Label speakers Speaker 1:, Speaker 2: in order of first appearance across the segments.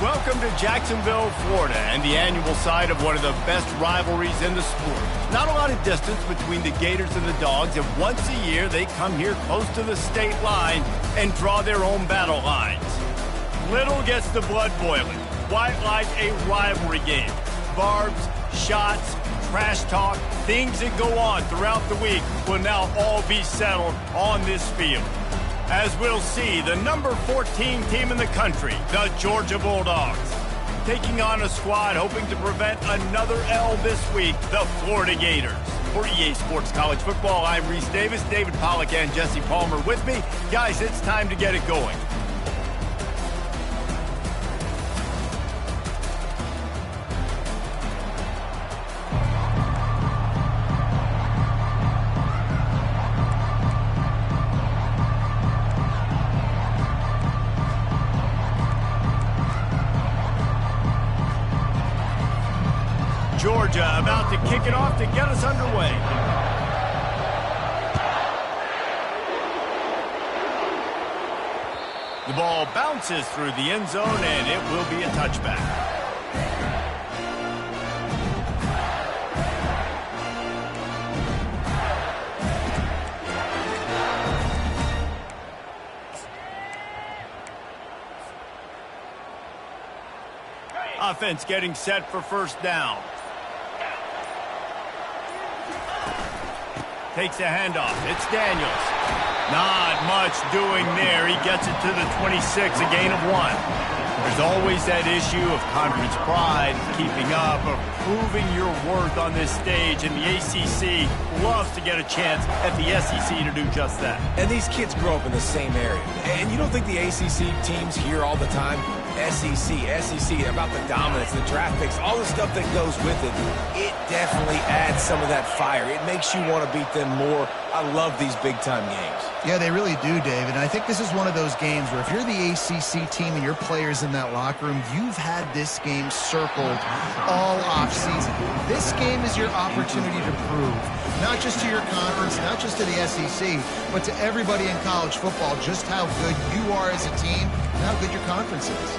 Speaker 1: Welcome to Jacksonville, Florida, and the annual site of one of the best rivalries in the sport. Not a lot of distance between the Gators and the Dogs, and once a year they come here close to the state line and draw their own battle lines. Little gets the blood boiling, quite like a rivalry game. Barbs, shots, trash talk, things that go on throughout the week will now all be settled on this field. As we'll see, the number 14 team in the country, the Georgia Bulldogs, taking on a squad hoping to prevent another L this week, the Florida Gators. For EA Sports College Football, I'm Reese Davis, David Pollack and Jesse Palmer with me. Guys, it's time to get it going. Georgia about to kick it off to get us underway. The ball bounces through the end zone, and it will be a touchback. Offense getting set for first down. Takes a handoff. It's Daniels. Not much doing there. He gets it to the 26, a gain of 1. There's always that issue of conference pride, keeping up, of proving your worth on this stage, and the ACC loves to get a chance at the SEC to do just that.
Speaker 2: And these kids grow up in the same area. And you don't think the ACC teams hear all the time? SEC, about the dominance, the draft picks, all the stuff that goes with it. It definitely adds some of that fire. It makes you want to beat them more. I love these big-time games.
Speaker 3: Yeah, they really do, David. And I think this is one of those games where if you're the ACC team and your players in that locker room, you've had this game circled all offseason. This game is your opportunity to prove, not just to your conference, not just to the SEC, but to everybody in college football, just how good you are as a team and how good your conference is.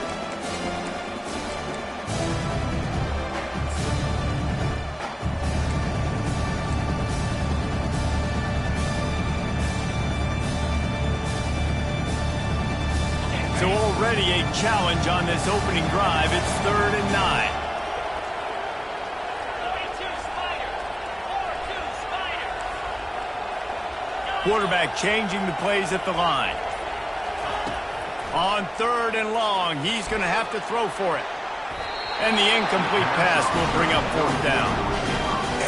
Speaker 1: So already a challenge on this opening drive. It's 3rd and 9. Quarterback changing the plays at the line. On 3rd and long, he's going to have to throw for it. And the incomplete pass will bring up 4th down.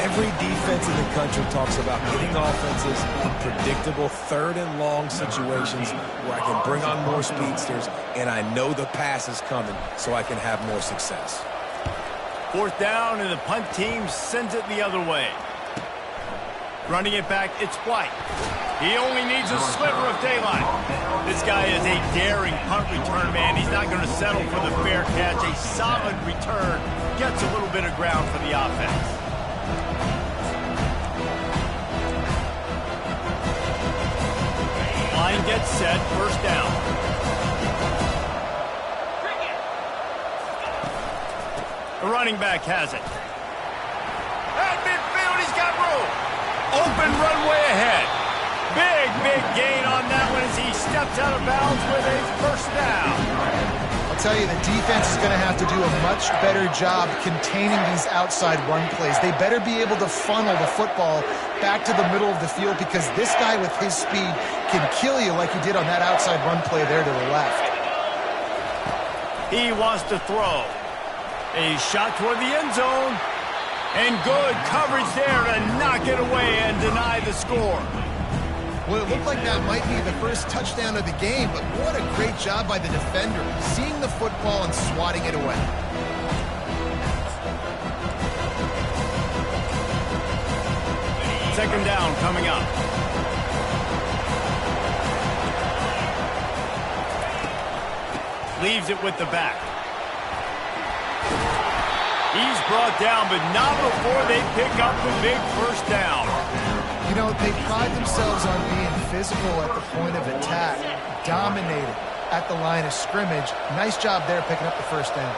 Speaker 2: Every defense in the country talks about getting offenses in predictable 3rd and long situations where I can bring on more speedsters and I know the pass is coming so I can have more success.
Speaker 1: 4th down, and the punt team sends it the other way. Running it back, it's White. He only needs a sliver of daylight. This guy is a daring punt return man. He's not going to settle for the fair catch. A solid return gets a little bit of ground for the offense. Line gets set, 1st down. The running back has it. At midfield, he's got room. Open runway ahead. Big gain on that one as he steps out of bounds with a 1st down.
Speaker 3: I'll tell you, the defense is going to have to do a much better job containing these outside run plays. They better be able to funnel the football back to the middle of the field because this guy with his speed can kill you like he did on that outside run play there to the left.
Speaker 1: He wants to throw. A shot toward the end zone. And good coverage there to knock it away and deny the score.
Speaker 3: Well, it looked like that might be the first touchdown of the game, but what a great job by the defender, seeing the football and swatting it away.
Speaker 1: Second down coming up. Leaves it with the back. He's brought down, but not before they pick up the big 1st down.
Speaker 3: You know, they pride themselves on being physical at the point of attack, dominated. at the line of scrimmage. Nice job there picking up the first down.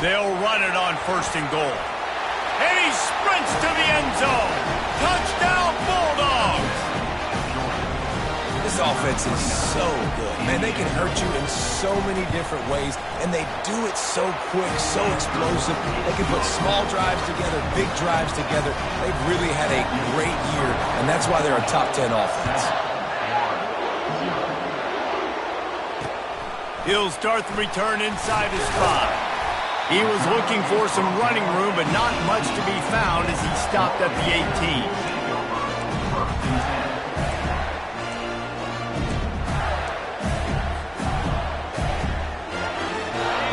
Speaker 1: They'll run it on 1st and goal. And he sprints to the end zone. Touchdown, Bulldogs!
Speaker 2: This offense is so good. Man, they can hurt you in so many different ways, and they do it so quick, so explosive. They can put small drives together, big drives together. They've really had a great year, and that's why they're a top 10 offense.
Speaker 1: He'll start the return inside his 5. He was looking for some running room, but not much to be found as he stopped at the 18.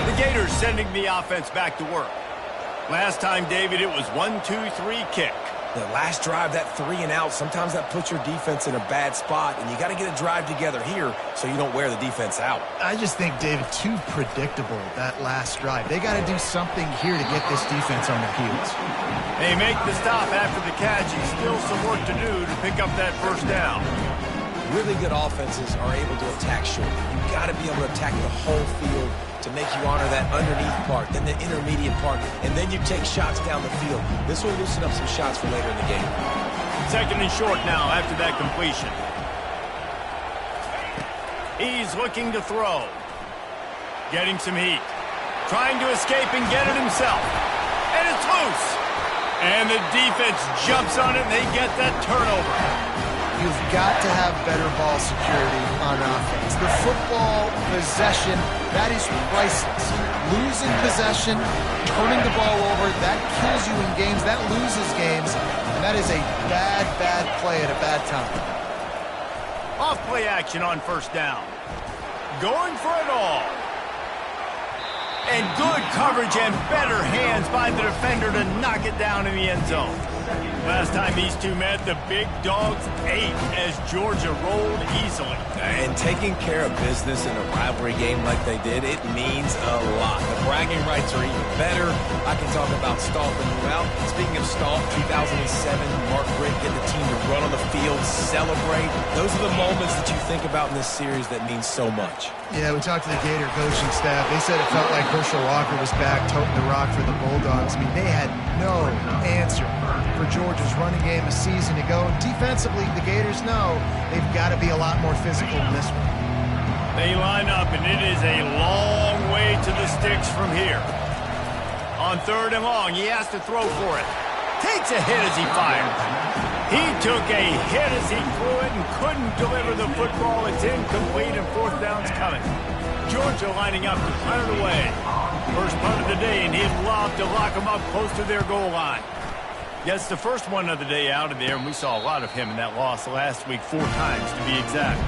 Speaker 1: The Gators sending the offense back to work. Last time, David, it was 1-2-3 kick.
Speaker 2: The last drive, that 3 and out, sometimes that puts your defense in a bad spot, and you got to get a drive together here so you don't wear the defense out.
Speaker 3: I just think, David, too predictable, that last drive. They got to do something here to get this defense on their heels.
Speaker 1: They make the stop after the catch. He's still some work to do to pick up that first down.
Speaker 2: Really good offenses are able to attack short. You've got to be able to attack the whole field to make you honor that underneath part, then the intermediate part, and then you take shots down the field. This will loosen up some shots for later in the game.
Speaker 1: 2nd and short now after that completion. He's looking to throw. Getting some heat. Trying to escape and get it himself. And it's loose. And the defense jumps on it, and they get that turnover.
Speaker 3: You've got to have better ball security on offense. The football possession, that is priceless. Losing possession, turning the ball over, that kills you in games, that loses games, and that is a bad, bad play at a bad time.
Speaker 1: Off play action on 1st down. Going for it all. And good coverage and better hands by the defender to knock it down in the end zone. Last time these two met, the big dogs ate as Georgia rolled easily.
Speaker 2: And taking care of business in a rivalry game like they did, it means a lot. The bragging rights are even better. I can talk about stomping you out. Speaking of stomp, 2007, Mark Richt get the team to run on the field, celebrate. Those are the moments that you think about in this series that mean so much.
Speaker 3: Yeah, we talked to the Gator coaching staff. They said it felt like Herschel Walker was back toting the rock for the Bulldogs. I mean, they had no answer for Georgia's running game a season ago. And defensively, the Gators know they've got to be a lot more physical in this one.
Speaker 1: They line up, and it is a long way to the sticks from here. On 3rd and long, he has to throw for it. Takes a hit as he fires. He took a hit as he threw it and couldn't deliver the football. It's incomplete, and 4th down's coming. Georgia lining up to punt it away. First punt of the day, and he'd love to lock them up close to their goal line. Gets the first one of the day out of there, and we saw a lot of him in that loss last week, 4 times to be exact.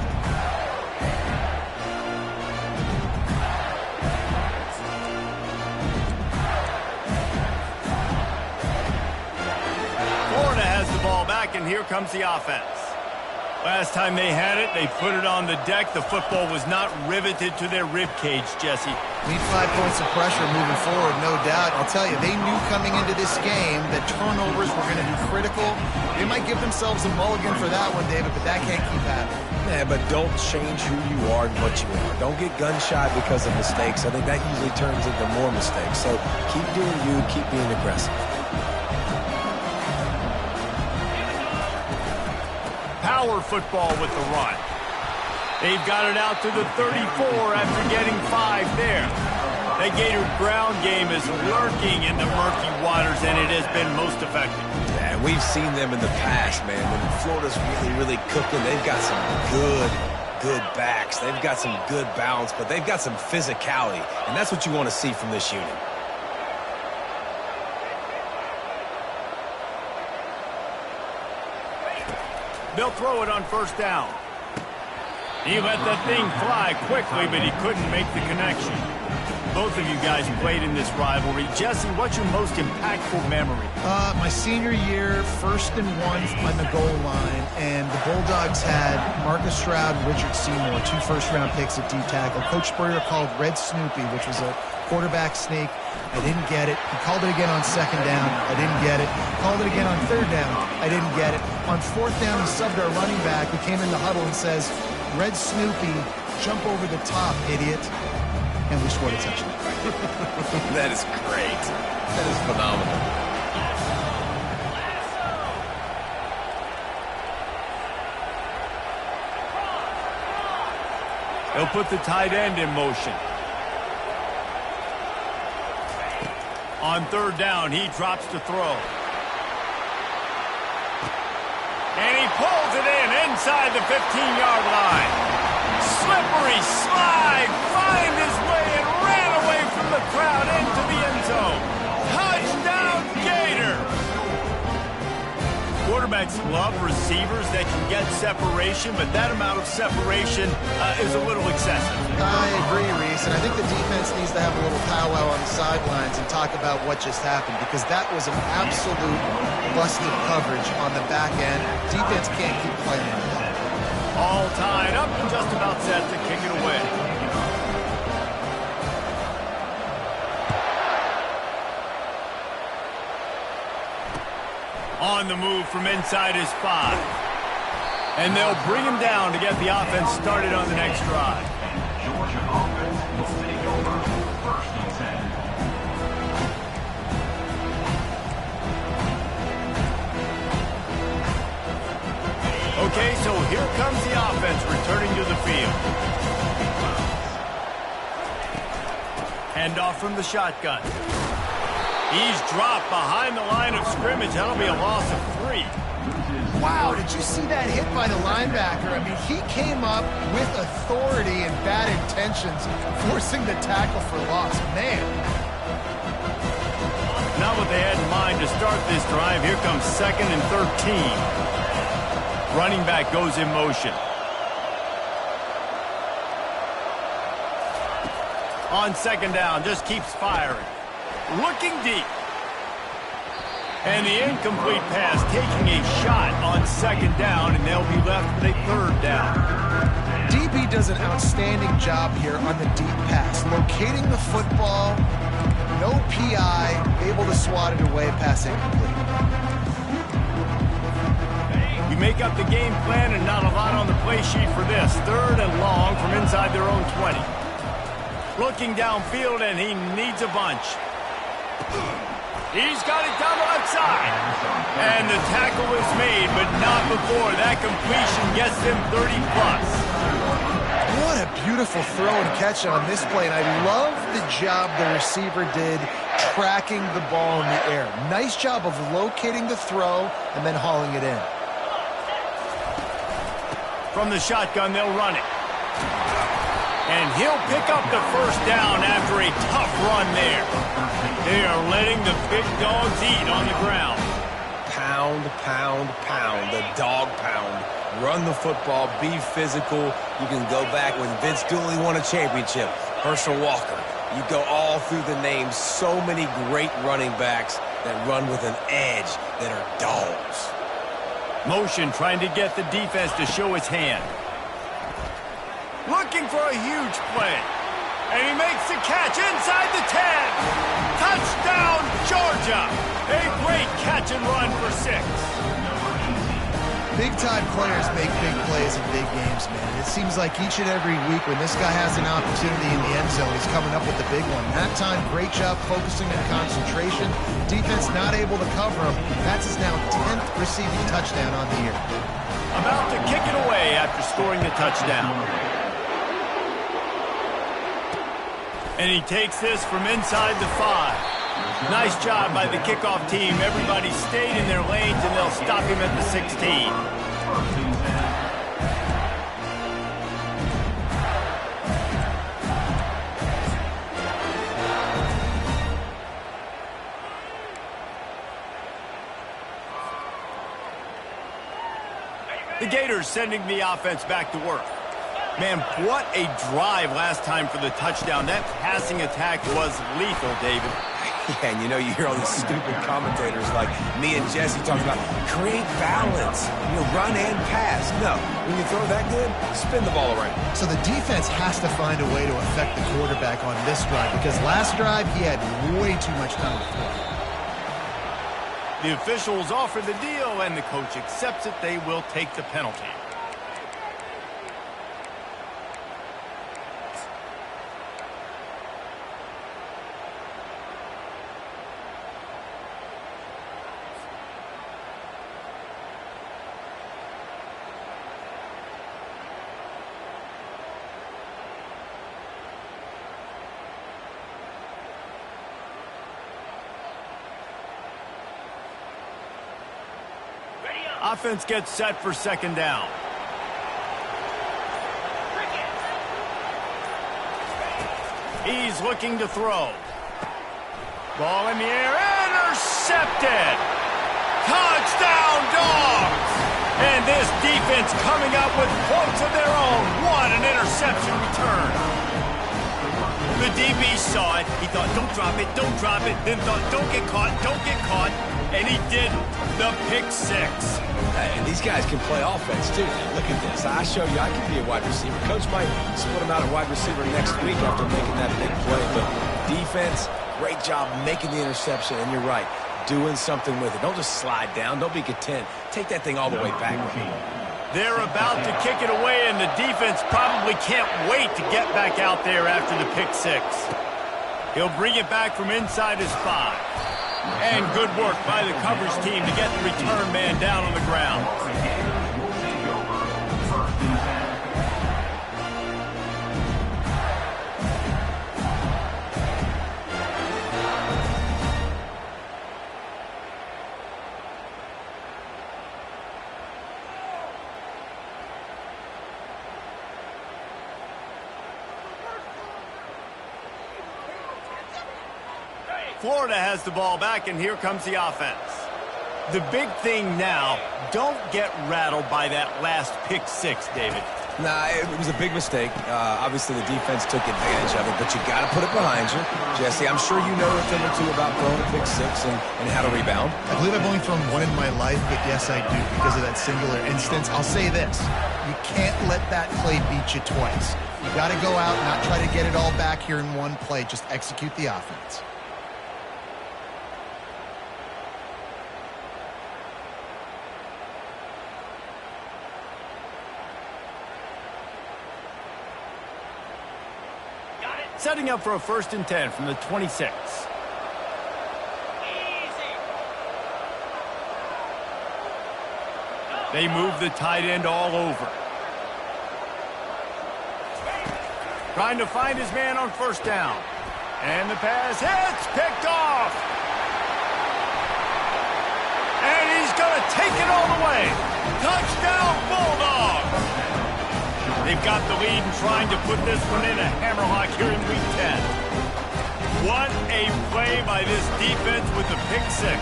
Speaker 1: Florida has the ball back, and here comes the offense. Last time they had it, they put it on the deck. The football was not riveted to their rib cage, Jesse.
Speaker 3: Need 5 points of pressure moving forward, no doubt. I'll tell you, they knew coming into this game that turnovers were going to be critical. They might give themselves a mulligan for that one, David, but that can't keep happening.
Speaker 2: Yeah, but don't change who you are and what you are. Don't get gun-shy because of mistakes. I think that usually turns into more mistakes. So keep doing you, keep being aggressive.
Speaker 1: Power football with the run. They've got it out to the 34 after getting 5 there. The Gator ground game is lurking in the murky waters, and it has been most effective.
Speaker 2: Yeah, we've seen them in the past, man. When Florida's really cooking, they've got some good backs. They've got some good balance, but they've got some physicality, and that's what you want to see from this unit.
Speaker 1: They'll throw it on 1st down. He let that thing fly quickly, but he couldn't make the connection. Both of you guys played in this rivalry. Jesse, what's your most impactful memory?
Speaker 3: My senior year, 1st and 1 on the goal line, and the Bulldogs had Marcus Stroud and Richard Seymour, 2 first-round picks at D-tackle. Coach Spurrier called Red Snoopy, which was a quarterback sneak. I didn't get it. He called it again on 2nd down. I didn't get it. Called it again on 3rd down. I didn't get it. On 4th down, he subbed our running back, who came in the huddle and says, Red Snoopy, jump over the top, idiot. And we scored a touchdown.
Speaker 2: That is great. That is phenomenal.
Speaker 1: He'll put the tight end in motion. On 3rd down, he drops to throw. And he pulls it inside the 15-yard line. Slippery slide, find his way and ran away from the crowd into the end zone. Touchdown, Gator! Quarterbacks love receivers that can get separation, but that amount of separation is a little excessive.
Speaker 3: I agree, Reese, and I think the defense needs to have a little powwow on the sidelines and talk about what just happened, because that was an absolute busted coverage on the back end. Defense can't keep playing like that.
Speaker 1: All tied up and just about set to kick it away. On the move from inside his 5. And they'll bring him down to get the offense started on the next drive.
Speaker 4: Georgia offense will take over 1st and 10.
Speaker 1: Okay, so here comes the offense returning to the field. Handoff from the shotgun. He's dropped behind the line of scrimmage. That'll be a loss of 3.
Speaker 3: Wow, did you see that hit by the linebacker? I mean, he came up with authority and bad intentions, forcing the tackle for loss. Man.
Speaker 1: Not what they had in mind to start this drive. Here comes 2nd and 13. Running back goes in motion. On 2nd down, just keeps firing. Looking deep. And the incomplete pass taking a shot on 2nd down, and they'll be left with a 3rd down.
Speaker 3: DB does an outstanding job here on the deep pass, locating the football, no PI, able to swat it away, pass incomplete.
Speaker 1: You make up the game plan and not a lot on the play sheet for this. 3rd and long from inside their own 20. Looking downfield, and he needs a bunch. He's got it down the left side. And the tackle is made, but not before that completion gets them 30-plus.
Speaker 3: What a beautiful throw and catch on this play, and I love the job the receiver did tracking the ball in the air. Nice job of locating the throw and then hauling it in.
Speaker 1: From the shotgun, they'll run it. And he'll pick up the 1st down after a tough run there. They are letting the big dogs eat on the ground.
Speaker 2: Pound, pound, pound. The dog pound. Run the football. Be physical. You can go back when Vince Dooley won a championship. Herschel Walker. You go all through the names. So many great running backs that run with an edge that are dogs.
Speaker 1: Motion trying to get the defense to show its hand. Looking for a huge play. And he makes the catch inside the 10. Touchdown, Georgia. A great catch and run for 6.
Speaker 3: Big-time players make big plays in big games, man. It seems like each and every week when this guy has an opportunity in the end zone, he's coming up with the big one. That time, great job focusing on concentration. Defense not able to cover him. That's his now 10th receiving touchdown on the year.
Speaker 1: About to kick it away after scoring the touchdown. And he takes this from inside the 5. Nice job by the kickoff team. Everybody stayed in their lanes, and they'll stop him at the 16. The Gators sending the offense back to work. Man, what a drive last time for the touchdown. That passing attack was lethal, David.
Speaker 2: Yeah, and you know, you hear all these stupid commentators like me and Jesse talking about create balance, run and pass. No, when you throw that good, spin the ball around.
Speaker 3: So the defense has to find a way to affect the quarterback on this drive because last drive he had way too much time to throw.
Speaker 1: The officials offer the deal, and the coach accepts it. They will take the penalty. Offense gets set for second down. He's looking to throw. Ball in the air, intercepted. Touchdown, Dogs! And this defense coming up with points of their own. What an interception return. The DB saw it. He thought, don't drop it, don't drop it. Then thought, don't get caught, don't get caught. And he did the pick six.
Speaker 2: And these guys can play offense, too. Now, look at this. I show you I can be a wide receiver. Coach might split him out at wide receiver next week after making that big play. But defense, great job making the interception. And you're right, doing something with it. Don't just slide down. Don't be content. Take that thing all the way back.
Speaker 1: They're about to kick it away, and the defense probably can't wait to get back out there after the pick six. He'll bring it back from inside his 5. And good work by the coverage team to get the return man down on the ground. Florida has the ball back, and here comes the offense. The big thing now, don't get rattled by that last pick six, David.
Speaker 2: Nah, it was a big mistake. Obviously, the defense took advantage of it, but you got to put it behind you. Jesse, I'm sure you know a thing or two about throwing a pick six and how to rebound.
Speaker 3: I believe I've only thrown one in my life, but yes, I do because of that singular instance. I'll say this. You can't let that play beat you twice. You got to go out and not try to get it all back here in one play. Just execute the offense.
Speaker 1: Setting up for a 1st and 10 from the 26. They move the tight end all over. Trying to find his man on 1st down. And the pass hits, picked off. And he's going to take it all the way. Touchdown, Bulldogs. They've got the lead and trying to put this one in a hammerlock here in Week 10. What a play by this defense with the pick six.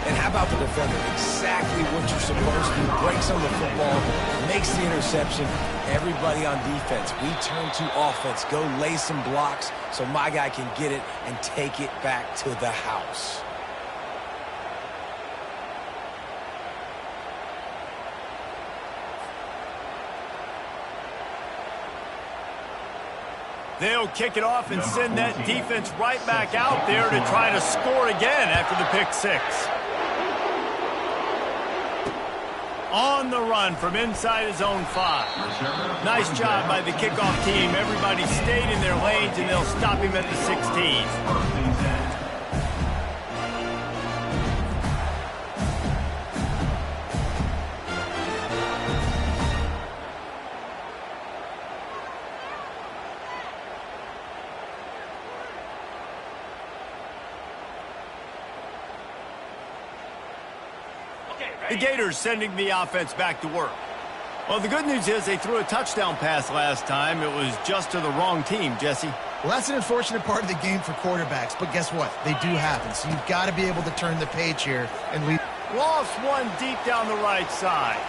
Speaker 2: And how about the defender? Exactly what you're supposed to do. Breaks on the football, makes the interception. Everybody on defense, we turn to offense. Go lay some blocks so my guy can get it and take it back to the house.
Speaker 1: They'll kick it off and send that defense right back out there to try to score again after the pick six. On the run from inside his own 5. Nice job by the kickoff team. Everybody stayed in their lanes, and they'll stop him at the 16. The Gators sending the offense back to work. Well, the good news is they threw a touchdown pass last time. It was just to the wrong team, Jesse.
Speaker 3: Well, that's an unfortunate part of the game for quarterbacks, but guess what? They do happen, so you've got to be able to turn the page here and lead.
Speaker 1: Lost one deep down the right side.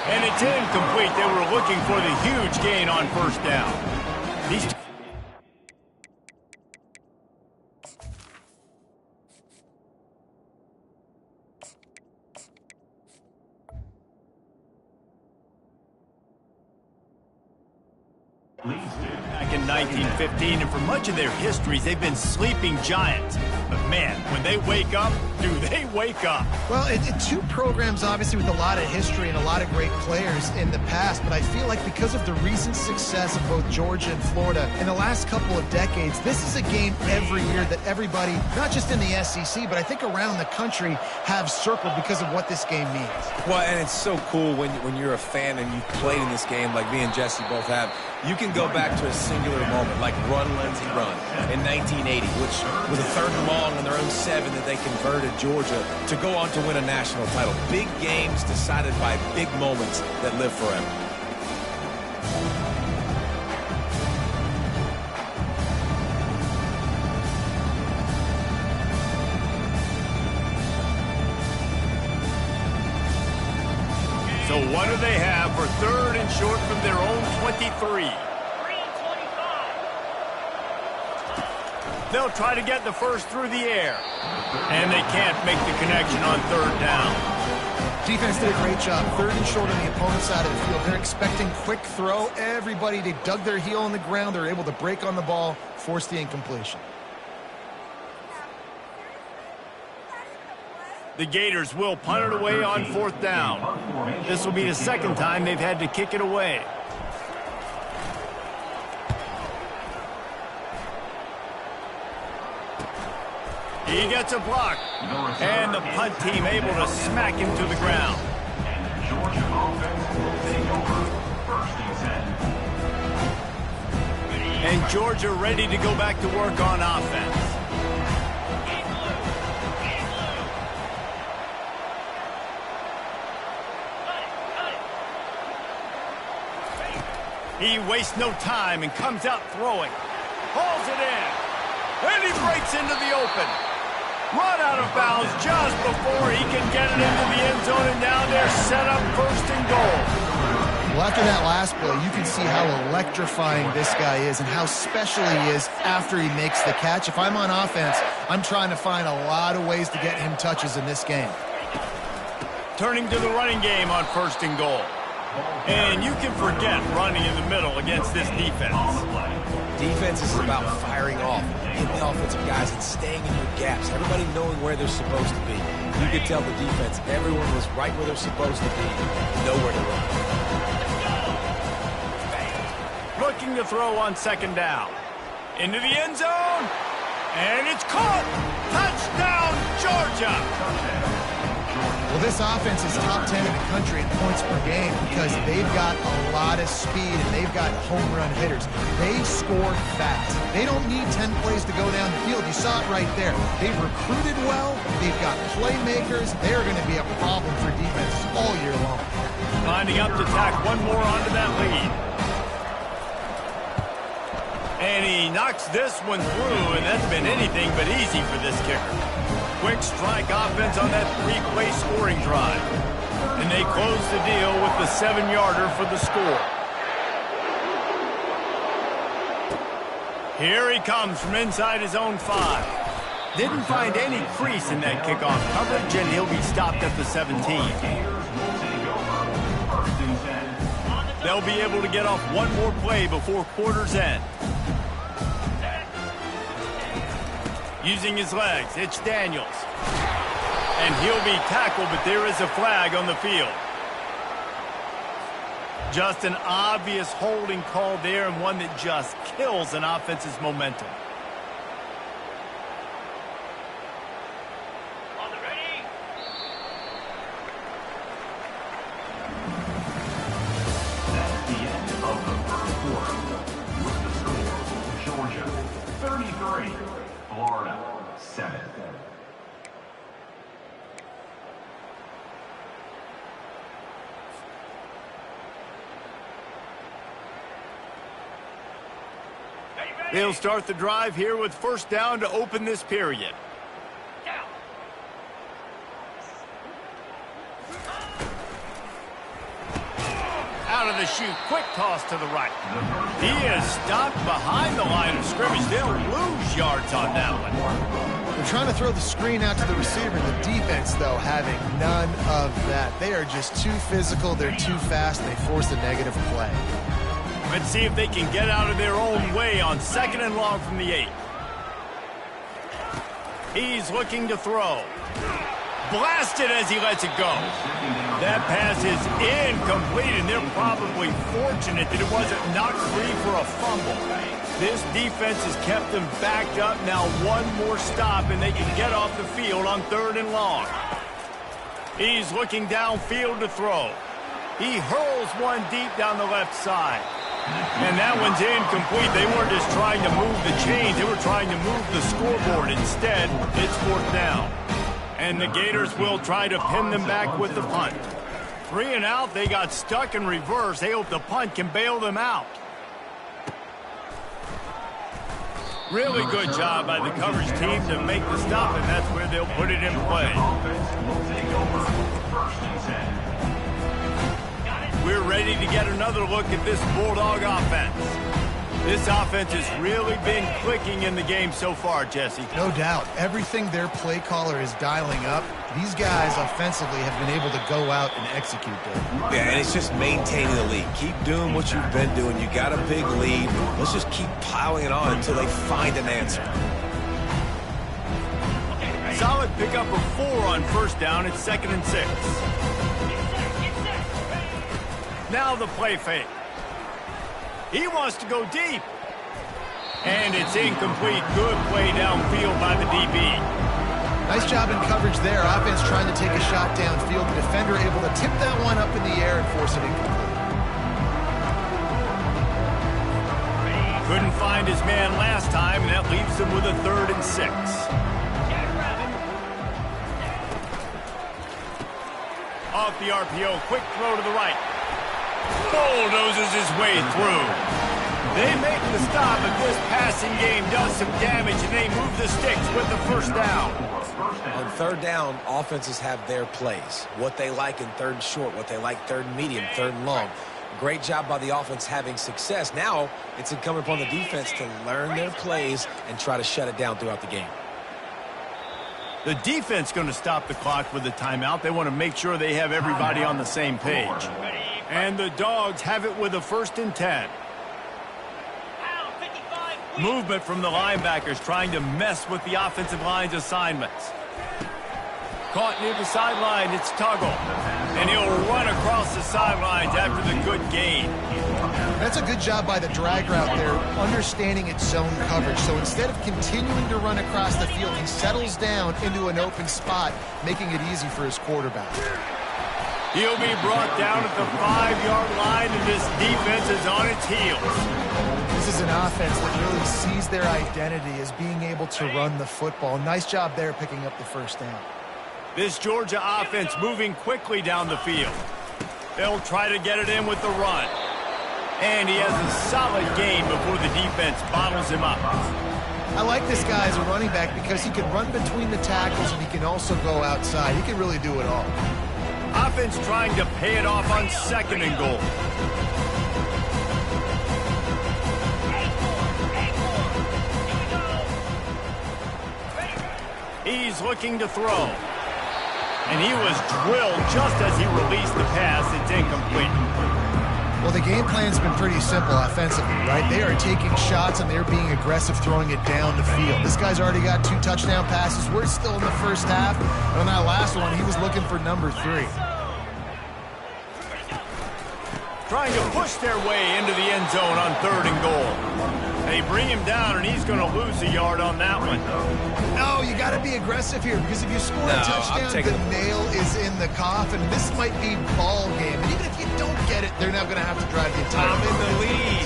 Speaker 1: And it's incomplete. They were looking for the huge gain on first down. These back in 1915, and for much of their histories, they've been sleeping giants. But man, when they wake up, do they wake up?
Speaker 3: Well, two programs, obviously, with a lot of history and a lot of great players in the past, but I feel like because of the recent success of both Georgia and Florida in the last couple of decades, this is a game every year that everybody, not just in the SEC, but I think around the country, have circled because of what this game means.
Speaker 2: Well, and it's so cool when you're a fan and you've played in this game like me and Jesse both have. You can go back to a singular moment, like Run, Lindsey, Run in 1980, which was a 3rd and long on their own 7 that they converted Georgia to go on to win a national title. Big games decided by big moments that live forever.
Speaker 1: So what do they have for 3rd and short from their own 23? They'll try to get the first through the air. And they can't make the connection on 3rd down.
Speaker 3: Defense did a great job. 3rd and short on the opponent's side of the field. They're expecting quick throw. Everybody, they dug their heel on the ground. They're able to break on the ball, force the incompletion.
Speaker 1: The Gators will punt it away on 4th down. This will be the 2nd time they've had to kick it away. He gets a block. And the punt team able to smack him to the ground.
Speaker 4: And the Georgia offense will take over 1st and 10.
Speaker 1: And Georgia ready to go back to work on offense. He wastes no time and comes out throwing. Hauls it in. And he breaks into the open. Run out of bounds just before he can get it into the end zone, and now they're set up 1st and goal.
Speaker 3: Well, after that last play, you can see how electrifying this guy is and how special he is after he makes the catch. If I'm on offense, I'm trying to find a lot of ways to get him touches in this game.
Speaker 1: Turning to the running game on 1st and goal. And you can forget running in the middle against this defense.
Speaker 2: Defense is about firing off, hitting the offensive guys, and staying in your gaps. Everybody knowing where they're supposed to be. You could tell the defense, everyone was right where they're supposed to be, nowhere to run.
Speaker 1: Looking to throw on 2nd down. Into the end zone. And it's caught. Touchdown, Georgia.
Speaker 3: Well, this offense is top 10 in the country in points per game because they've got a lot of speed and they've got home run hitters. They score fast. They don't need 10 plays to go down the field. You saw it right there. They've recruited well. They've got playmakers. They're going to be a problem for defenses all year long.
Speaker 1: Lining up to tack one more onto that lead. And he knocks this one through, and that's been anything but easy for this kicker. Quick strike offense on that 3-play scoring drive. And they close the deal with the 7-yarder for the score. Here he comes from inside his own 5. Didn't find any crease in that kickoff coverage, and he'll be stopped at the 17. They'll be able to get off one more play before quarter's end. Using his legs, it's Daniels. And he'll be tackled, but there is a flag on the field. Just an obvious holding call there, and one that just kills an offense's momentum.
Speaker 4: On the ready. That's the end of the 1st quarter. With the score, Georgia 33, Florida 7.
Speaker 1: They'll start the drive here with 1st down to open this period. out of the chute. Quick toss to the right. He is stopped behind the line of scrimmage. They'll lose yards on that one.
Speaker 3: They're trying to throw the screen out to the receiver. The defense, though, having none of that. They are just too physical. They're too fast. And they force a negative play.
Speaker 1: Let's see if they can get out of their own way on 2nd and long from the 8. He's looking to throw. Blasted as he lets it go. That pass is incomplete, and they're probably fortunate that it wasn't knocked free for a fumble. This defense has kept them backed up. Now one more stop, and they can get off the field on 3rd and long. He's looking downfield to throw. He hurls one deep down the left side. And that one's incomplete. They weren't just trying to move the chains. They were trying to move the scoreboard. Instead, it's 4th down. And the Gators will try to pin them back with the punt. 3 and out. They got stuck in reverse. They hope the punt can bail them out. Really good job by the coverage team to make the stop, and that's where they'll put it in play. We're ready to get another look at this Bulldog offense. This offense has really been clicking in the game so far, Jesse.
Speaker 3: No doubt. Everything their play caller is dialing up, these guys offensively have been able to go out and execute them.
Speaker 2: Yeah, and it's just maintaining the lead. Keep doing what you've been doing. You got a big lead. Let's just keep piling it on until they find an answer.
Speaker 1: Solid pickup of 4 on 1st down. It's 2nd and 6. Now the play fake. He wants to go deep. And it's incomplete. Good play downfield by the DB.
Speaker 3: Nice job in coverage there. Offense trying to take a shot downfield. The defender able to tip that one up in the air and force it incomplete.
Speaker 1: Couldn't find his man last time, and that leaves him with a 3rd and 6. Off the RPO, quick throw to the right. Bulldozes his way through. They make the stop, but this passing game does some damage, and they move the sticks with the 1st down.
Speaker 2: On 3rd down, offenses have their plays. What they like in 3rd and short, what they like 3rd and medium, 3rd and long. Great job by the offense having success. Now it's incumbent upon the defense to learn their plays and try to shut it down throughout the game.
Speaker 1: The defense going to stop the clock with a timeout. They want to make sure they have everybody on the same page. And the Dogs have it with a 1st and 10. Movement from the linebackers trying to mess with the offensive line's assignments. Caught near the sideline, it's Tuggle. And he'll run across the sidelines after the good gain.
Speaker 3: That's a good job by the drag route there, understanding its zone coverage. So instead of continuing to run across the field, he settles down into an open spot, making it easy for his quarterback.
Speaker 1: He'll be brought down at the 5-yard line, and this defense is on its heels.
Speaker 3: This is an offense that really sees their identity as being able to run the football. Nice job there picking up the 1st down.
Speaker 1: This Georgia offense moving quickly down the field. They'll try to get it in with the run. And he has a solid game before the defense bottles him up.
Speaker 3: I like this guy as a running back because he can run between the tackles and he can also go outside. He can really do it all.
Speaker 1: Offense trying to pay it off on 2nd and goal. He's looking to throw. And he was drilled just as he released the pass. It's incomplete.
Speaker 3: Well, the game plan's been pretty simple offensively, right? They are taking shots and they're being aggressive, throwing it down the field. This guy's already got 2 touchdown passes. We're still in the 1st half. And on that last one, he was looking for number 3.
Speaker 1: Trying to push their way into the end zone on 3rd and goal. They bring him down, and he's going to lose a yard on that one.
Speaker 3: No, you got to be aggressive here because if you score a touchdown, the nail is in the coffin. This might be ball game. And even if you don't get it, they're now going to have to drive the entire
Speaker 2: I'm in the lead.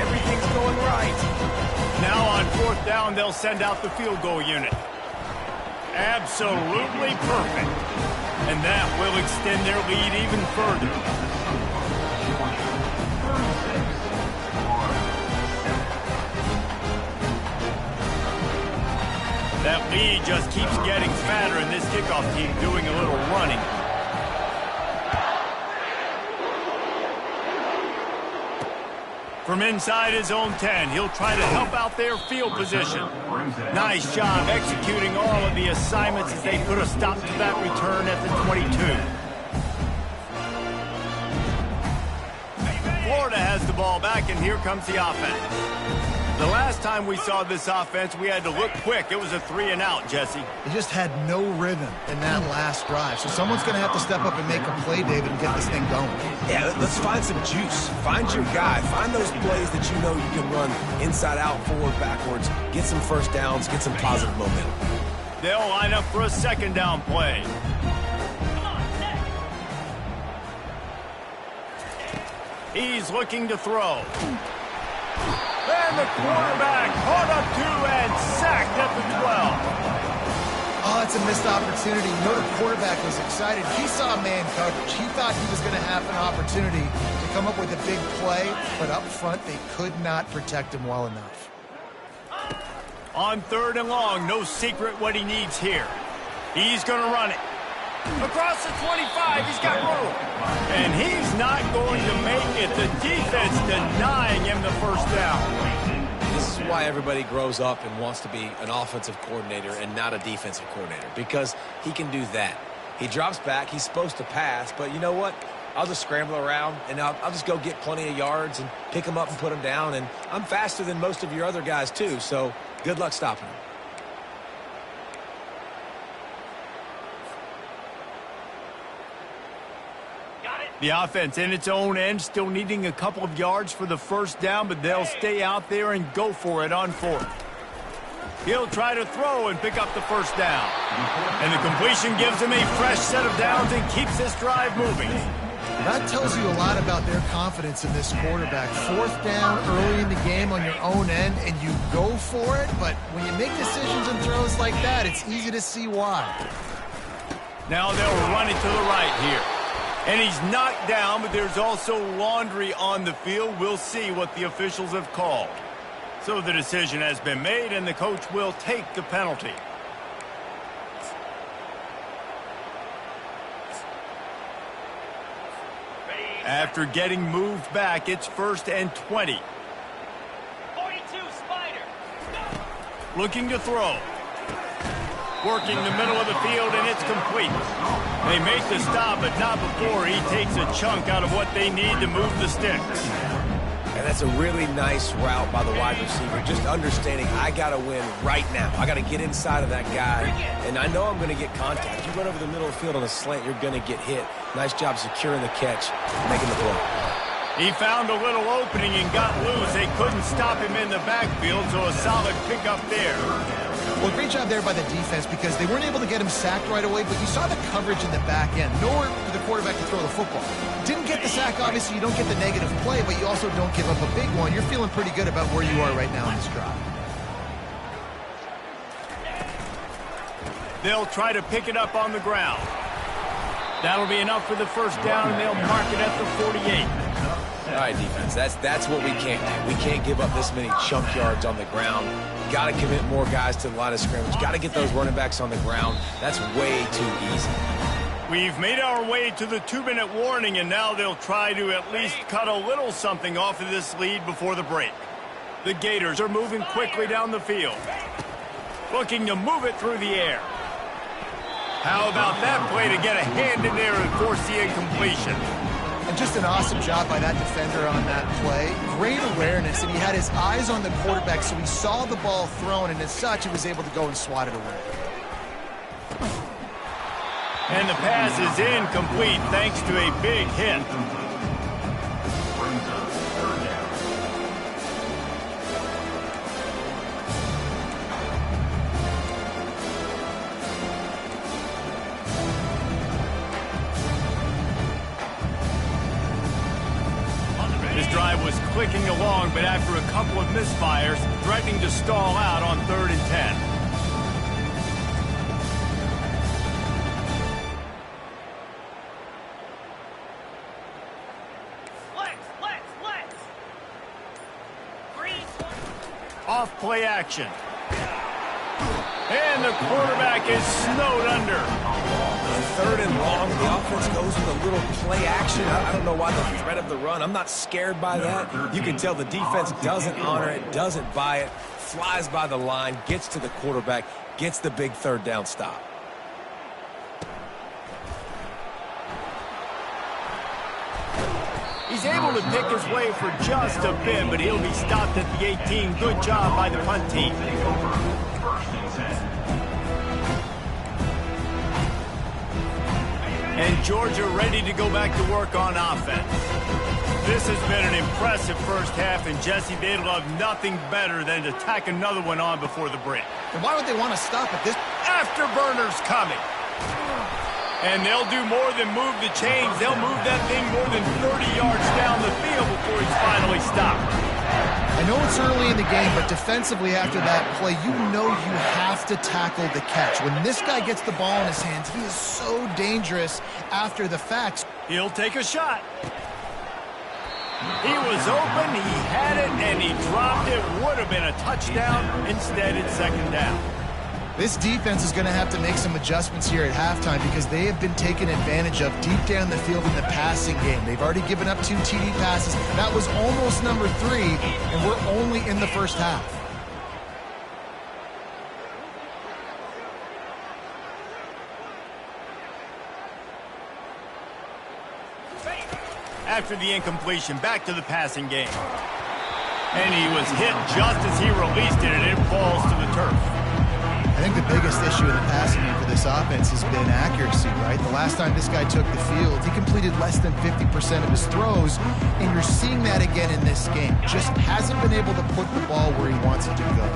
Speaker 2: Everything's going right.
Speaker 1: Now on 4th down, they'll send out the field goal unit. Absolutely perfect. And that will extend their lead even further. That lead just keeps getting fatter, and this kickoff team doing a little running. From inside his own 10, he'll try to help out their field position. Nice job executing all of the assignments as they put a stop to that return at the 22. Florida has the ball back, and here comes the offense. The last time we saw this offense, we had to look quick. It was a 3-and-out, Jesse.
Speaker 3: They just had no rhythm in that last drive. So someone's going to have to step up and make a play, David, and get this thing going.
Speaker 2: Yeah, let's find some juice. Find your guy. Find those plays that you know you can run inside out, forward, backwards. Get some first downs. Get some positive momentum.
Speaker 1: They'll line up for a second down play. He's looking to throw. And the quarterback caught up to and sacked at the 12.
Speaker 3: Oh, it's a missed opportunity. You know, the quarterback was excited. He saw man coverage. He thought he was going to have an opportunity to come up with a big play, but up front, they could not protect him well enough.
Speaker 1: On 3rd and long, no secret what he needs here. He's going to run it. Across the 25, he's got room. And he's not going to make it. The defense denying him the first down.
Speaker 2: This is why everybody grows up and wants to be an offensive coordinator and not a defensive coordinator, because he can do that. He drops back. He's supposed to pass, but you know what? I'll just scramble around, and I'll just go get plenty of yards and pick him up and put him down. And I'm faster than most of your other guys, too, so good luck stopping him.
Speaker 1: The offense in its own end, still needing a couple of yards for the first down, but they'll stay out there and go for it on 4th. He'll try to throw and pick up the first down. And the completion gives him a fresh set of downs and keeps this drive moving.
Speaker 3: That tells you a lot about their confidence in this quarterback. 4th down early in the game on your own end, and you go for it, but when you make decisions and throws like that, it's easy to see why.
Speaker 1: Now they'll run it to the right here. And he's knocked down, but there's also laundry on the field. We'll see what the officials have called. So the decision has been made, and the coach will take the penalty. After getting moved back, it's 1st and 20.
Speaker 5: 42, Spider.
Speaker 1: Looking to throw. Working the middle of the field, and it's complete. They make the stop, but not before he takes a chunk out of what they need to move the sticks.
Speaker 2: And that's a really nice route by the wide receiver. Just understanding I got to win right now. I got to get inside of that guy, and I know I'm going to get contact. You run over the middle of the field on a slant, you're going to get hit. Nice job securing the catch, making the play.
Speaker 1: He found a little opening and got loose. They couldn't stop him in the backfield, so a solid pickup there.
Speaker 3: Well, great job there by the defense because they weren't able to get him sacked right away, but you saw the coverage in the back end. Nowhere for the quarterback to throw the football. Didn't get the sack, obviously. You don't get the negative play, but you also don't give up a big one. You're feeling pretty good about where you are right now in this drive.
Speaker 1: They'll try to pick it up on the ground. That'll be enough for the first down, and they'll mark it at the 48.
Speaker 2: All right, defense, that's what we can't do. We can't give up this many chunk yards on the ground. Got to commit more guys to the line of scrimmage. Got to get those running backs on the ground. That's way too easy.
Speaker 1: We've made our way to the 2-minute warning, and now they'll try to at least cut a little something off of this lead before the break. The Gators are moving quickly down the field, looking to move it through the air. How about that play to get a hand in there and force the incompletion?
Speaker 3: And just an awesome job by that defender on that play. Great awareness, and he had his eyes on the quarterback, so he saw the ball thrown, and as such, he was able to go and swat it away.
Speaker 1: And the pass is incomplete thanks to a big hit. This drive was clicking along, but after a couple of misfires, threatening to stall out on 3rd and 10. Off play action. And the quarterback is snowed under.
Speaker 2: 3rd and long. The offense goes with a little play action. I don't know why the threat of the run. I'm not scared by that. You can tell the defense doesn't honor it, doesn't buy it, flies by the line, gets to the quarterback, gets the big 3rd down stop.
Speaker 1: He's able to pick his way for just a bit, but he'll be stopped at the 18. Good job by the punt team. And Georgia ready to go back to work on offense. This has been an impressive first half, and Jesse, they'd love nothing better than to tack another one on before the break.
Speaker 3: And why would they want to stop at this?
Speaker 1: Afterburner's coming. And they'll do more than move the chains. They'll move that thing more than 30 yards down the field before he's finally stopped.
Speaker 3: I know it's early in the game, but defensively after that play, you know you have to tackle the catch. When this guy gets the ball in his hands, he is so dangerous after the facts.
Speaker 1: He'll take a shot. He was open, he had it, and he dropped it. Would have been a touchdown. Instead, it's 2nd down.
Speaker 3: This defense is going to have to make some adjustments here at halftime because they have been taken advantage of deep down the field in the passing game. They've already given up 2 TD passes. That was almost number 3, and we're only in the first half.
Speaker 1: After the incompletion, back to the passing game. And he was hit just as he released it, and it falls to the turf.
Speaker 3: I think the biggest issue in the passing game for this offense has been accuracy, right? The last time this guy took the field, he completed less than 50% of his throws, and you're seeing that again in this game. Just hasn't been able to put the ball where he wants it to go.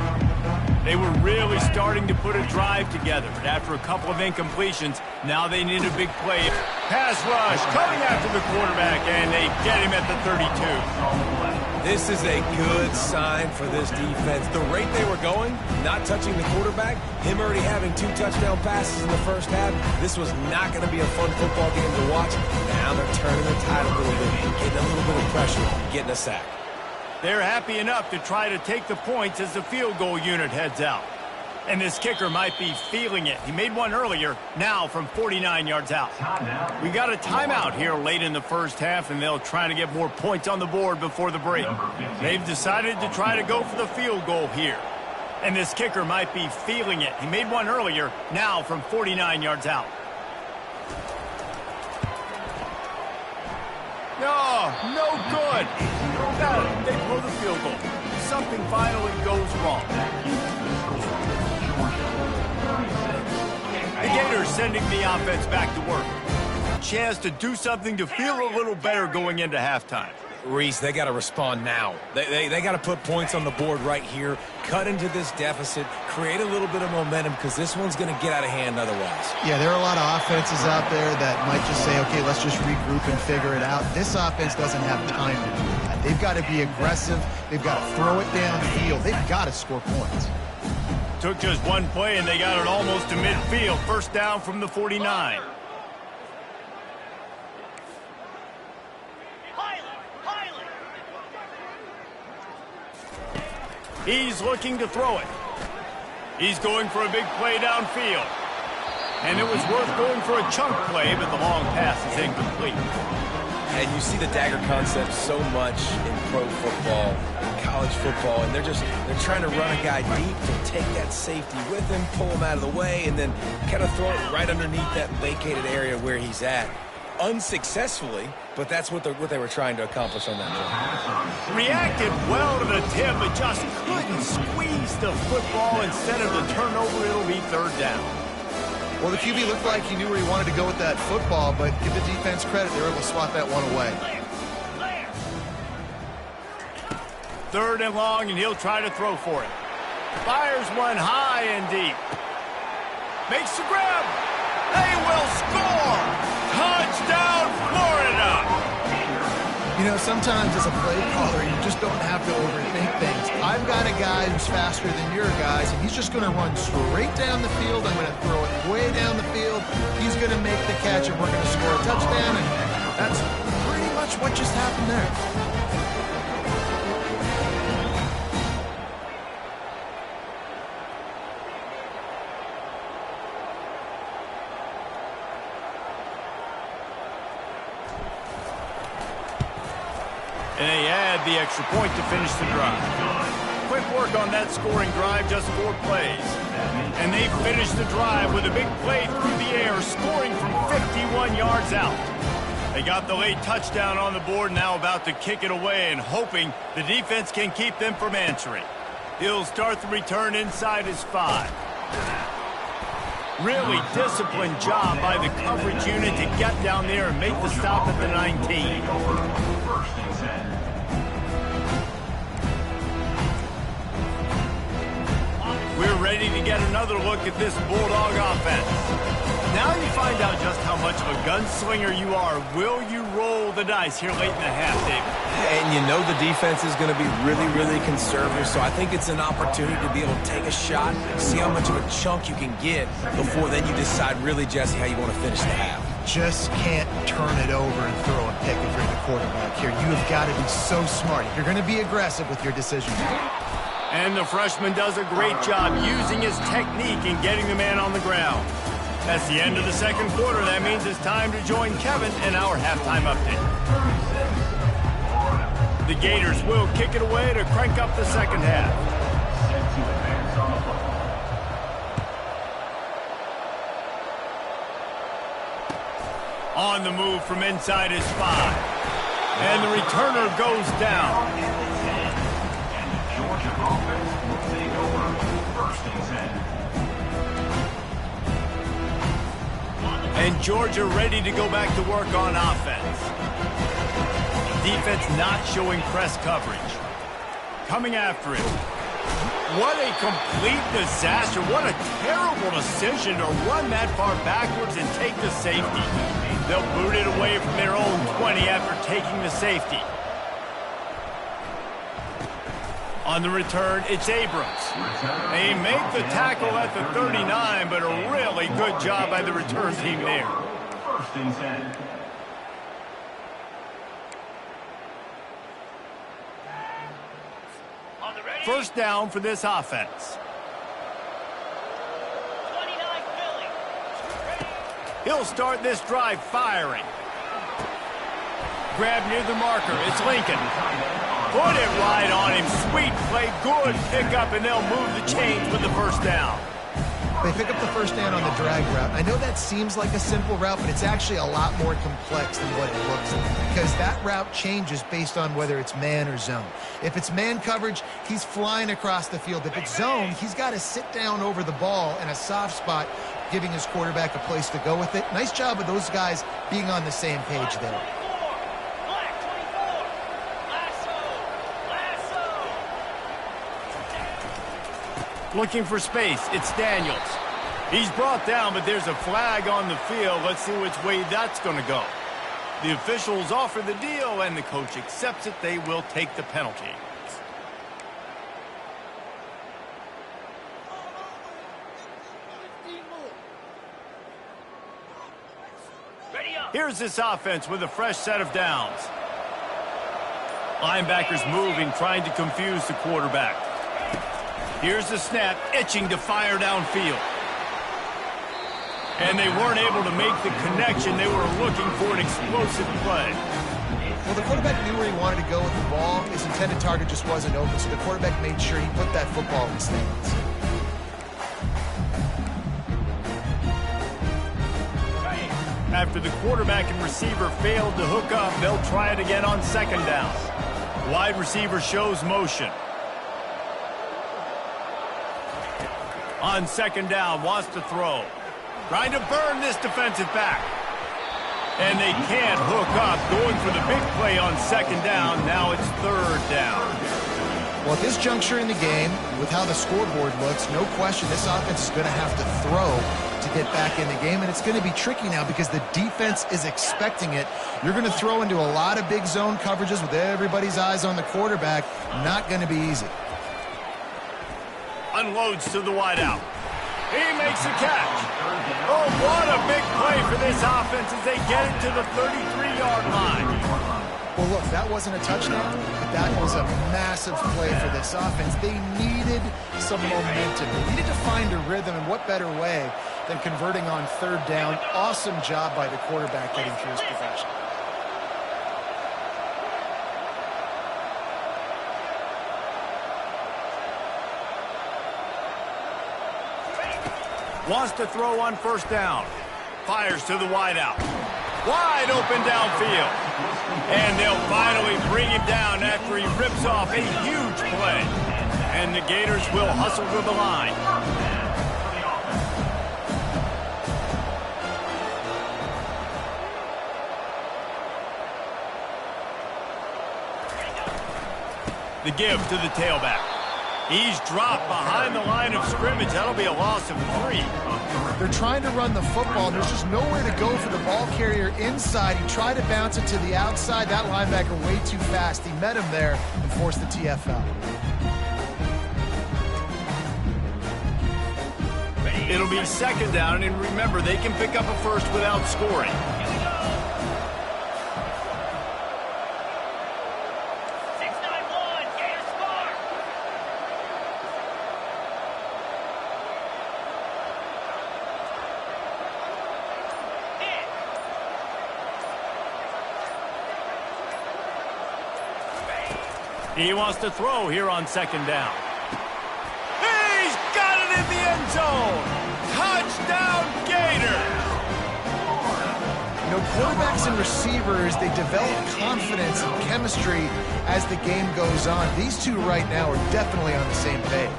Speaker 1: They were really starting to put a drive together, but after a couple of incompletions, now they need a big play. Pass rush coming after the quarterback, and they get him at the 32.
Speaker 2: This is a good sign for this defense. The rate they were going, not touching the quarterback, him already having 2 touchdown passes in the first half, this was not going to be a fun football game to watch. Now they're turning the tide a little bit, getting a little bit of pressure, getting a sack.
Speaker 1: They're happy enough to try to take the points as the field goal unit heads out. And this kicker might be feeling it. He made one earlier, now from 49 yards out. We got a timeout here late in the first half, and they'll try to get more points on the board before the break. They've decided to try to go for the field goal here. And this kicker might be feeling it. He made one earlier, now from 49 yards out. No good. They blow the field goal. Something finally goes wrong. The Gators sending the offense back to work. Chance to do something to feel a little better going into halftime.
Speaker 2: Reese, they got to respond now. They got to put points on the board right here, cut into this deficit, create a little bit of momentum because this one's going to get out of hand otherwise.
Speaker 3: Yeah, there are a lot of offenses out there that might just say, okay, let's just regroup and figure it out. This offense doesn't have time to do that. They've got to be aggressive. They've got to throw it downfield. They've got to score points.
Speaker 1: Took just one play, and they got it almost to midfield. First down from the 49. He's looking to throw it. He's going for a big play downfield. And it was worth going for a chunk play, but the long pass is incomplete.
Speaker 2: And you see the dagger concept so much in pro football, in college football, and they're trying to run a guy deep to take that safety with him, pull him out of the way, and then kind of throw it right underneath that vacated area where he's at. Unsuccessfully, but that's what they were trying to accomplish on that play.
Speaker 1: Reacted well to the tip, but just couldn't squeeze the football. Instead of the turnover, it'll be 3rd down.
Speaker 3: Well, the QB looked like he knew where he wanted to go with that football, but give the defense credit, they were able to swat that one away.
Speaker 1: 3rd and long, and he'll try to throw for it. Fires one high and deep. Makes the grab. They will score. Touchdown, Florida!
Speaker 3: You know, sometimes as a play caller, you just don't have to overthink things. I've got a guy who's faster than your guys, and he's just going to run straight down the field. I'm going to throw it way down the field. He's going to make the catch, and we're going to score a touchdown, and that's pretty much what just happened there.
Speaker 1: And they add the extra point to finish the drive. Quick work on that scoring drive, just 4 plays. And they finish the drive with a big play through the air, scoring from 51 yards out. They got the late touchdown on the board, now about to kick it away and hoping the defense can keep them from answering. He'll start the return inside his 5. Really disciplined job by the coverage unit to get down there and make the stop at the 19.
Speaker 4: First and 10.
Speaker 1: We're ready to get another look at this Bulldog offense. Now you find out just how much of a gunslinger you are. Will you roll the dice here late in the half, David?
Speaker 2: And you know the defense is going to be really, really conservative, so I think it's an opportunity to be able to take a shot, see how much of a chunk you can get before then you decide really, Jesse, how you want to finish the half.
Speaker 3: Just can't turn it over and throw a pick if you're the quarterback here. You have got to be so smart. You're going to be aggressive with your decision.
Speaker 1: And the freshman does a great job using his technique and getting the man on the ground. That's the end of the second quarter. That means it's time to join Kevin in our halftime update. The Gators will kick it away to crank up the second half. On the move from inside his 5. And the returner goes down.
Speaker 4: And the Georgia offense will take over first and 10.
Speaker 1: And Georgia ready to go back to work on offense. Defense not showing press coverage. Coming after it. What a complete disaster. What a terrible decision to run that far backwards and take the safety. They'll boot it away from their own 20 after taking the safety. On the return, it's Abrams. They make the tackle at the 39, but a really good job by the return team there.
Speaker 4: First and 10.
Speaker 5: On the ready.
Speaker 1: First down for this offense.
Speaker 5: 29 Philly. Ready.
Speaker 1: He'll start this drive firing. Grab near the marker. It's Lincoln. Put it right on him. Sweet play. Good pickup, and they'll move the chains with the first down.
Speaker 3: They pick up the first down on the drag route. I know that seems like a simple route, but it's actually a lot more complex than what it looks like because that route changes based on whether it's man or zone. If it's man coverage, he's flying across the field. If it's zone, he's got to sit down over the ball in a soft spot, giving his quarterback a place to go with it. Nice job of those guys being on the same page there.
Speaker 5: Black 24. Lasso.
Speaker 1: Looking for space. It's Daniels. He's brought down, but there's a flag on the field. Let's see which way that's going to go. The officials offer the deal, and the coach accepts it. They will take the penalty.
Speaker 5: Ready up.
Speaker 1: Here's this offense with a fresh set of downs. Linebackers moving, trying to confuse the quarterback. Here's the snap, itching to fire downfield. And they weren't able to make the connection. They were looking for an explosive play.
Speaker 3: Well, the quarterback knew where he wanted to go with the ball. His intended target just wasn't open, so the quarterback made sure he put that football in the stands.
Speaker 1: After the quarterback and receiver failed to hook up, they'll try it again on second down. Wide receiver shows motion. On second down, wants to throw. Trying to burn this defensive back. And they can't hook up. Going for the big play on second down. Now it's third down.
Speaker 3: Well, at this juncture in the game, with how the scoreboard looks, no question this offense is going to have to throw to get back in the game. And it's going to be tricky now because the defense is expecting it. You're going to throw into a lot of big zone coverages with everybody's eyes on the quarterback. Not going to be easy.
Speaker 1: Unloads to the wideout. He makes a catch. Oh, what a big play for this offense as they get it to the 33-yard line.
Speaker 3: Well, look, that wasn't a touchdown, but that was a massive play for this offense. They needed some momentum. They needed to find a rhythm, and what better way than converting on third down. Awesome job by the quarterback getting through his progression.
Speaker 1: Wants to throw on first down. Fires to the wideout. Wide open downfield. And they'll finally bring him down after he rips off a huge play. And the Gators will hustle to the line. The give to the tailback. He's dropped behind the line of scrimmage. That'll be a loss of 3.
Speaker 3: They're trying to run the football, and there's just nowhere to go for the ball carrier inside. He tried to bounce it to the outside. That linebacker way too fast. He met him there and forced the TFL.
Speaker 1: It'll be second down, and remember, they can pick up a first without scoring. He wants to throw here on second down. He's got it in the end zone. Touchdown, Gators.
Speaker 3: You know, quarterbacks and receivers, they develop confidence and chemistry as the game goes on. These two right now are definitely on the same page.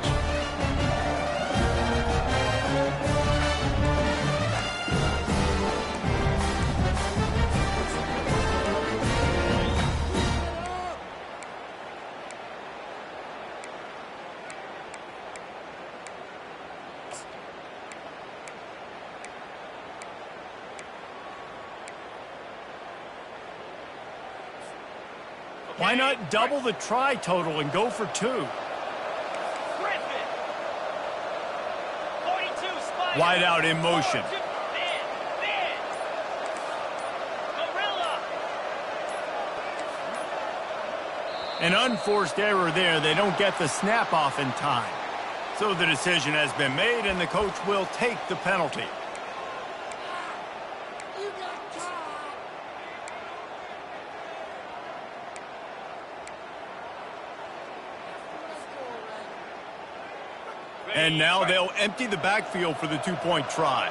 Speaker 1: Why not double the try total and go for 2?
Speaker 5: Griffin. 42 Spider.
Speaker 1: Wide out in motion.
Speaker 5: Ben. Gorilla.
Speaker 1: An unforced error there. They don't get the snap off in time. So the decision has been made, and the coach will take the penalty. And now they'll empty the backfield for the 2-point try.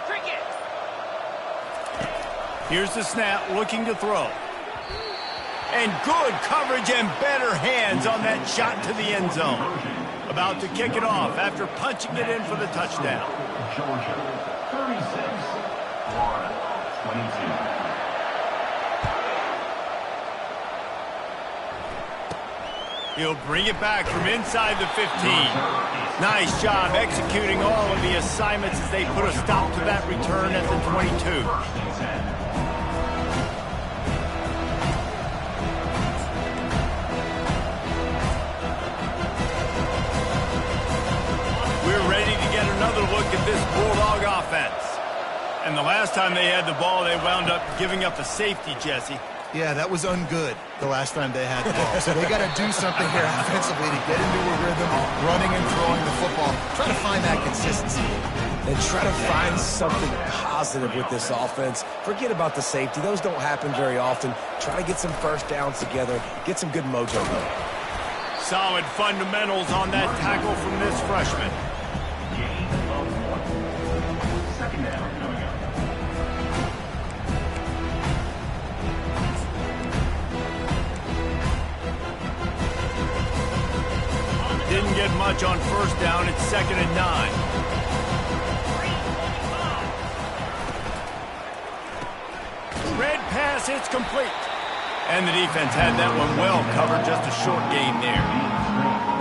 Speaker 5: Cricket.
Speaker 1: Here's the snap, looking to throw. And good coverage and better hands on that shot to the end zone. About to kick it off after punching it in for the touchdown.
Speaker 4: Georgia, 36. Florida, 22.
Speaker 1: He'll bring it back from inside the 15. Nice job executing all of the assignments as they put a stop to that return at the 22. We're ready to get another look at this Bulldog offense. And the last time they had the ball, they wound up giving up a safety, Jesse.
Speaker 3: Yeah, that was ungood the last time they had the ball. So they got to do something here offensively to get into a rhythm, running and throwing the football. Try to find that consistency.
Speaker 2: And try to find something positive with this offense. Forget about the safety. Those don't happen very often. Try to get some first downs together. Get some good mojo going.
Speaker 1: Solid fundamentals on that tackle from this freshman.
Speaker 4: Gain of 1. Second down coming up.
Speaker 1: Didn't get much on first down. It's 2nd and 9. Red pass, it's complete. And the defense had that one well covered. Just a short gain there.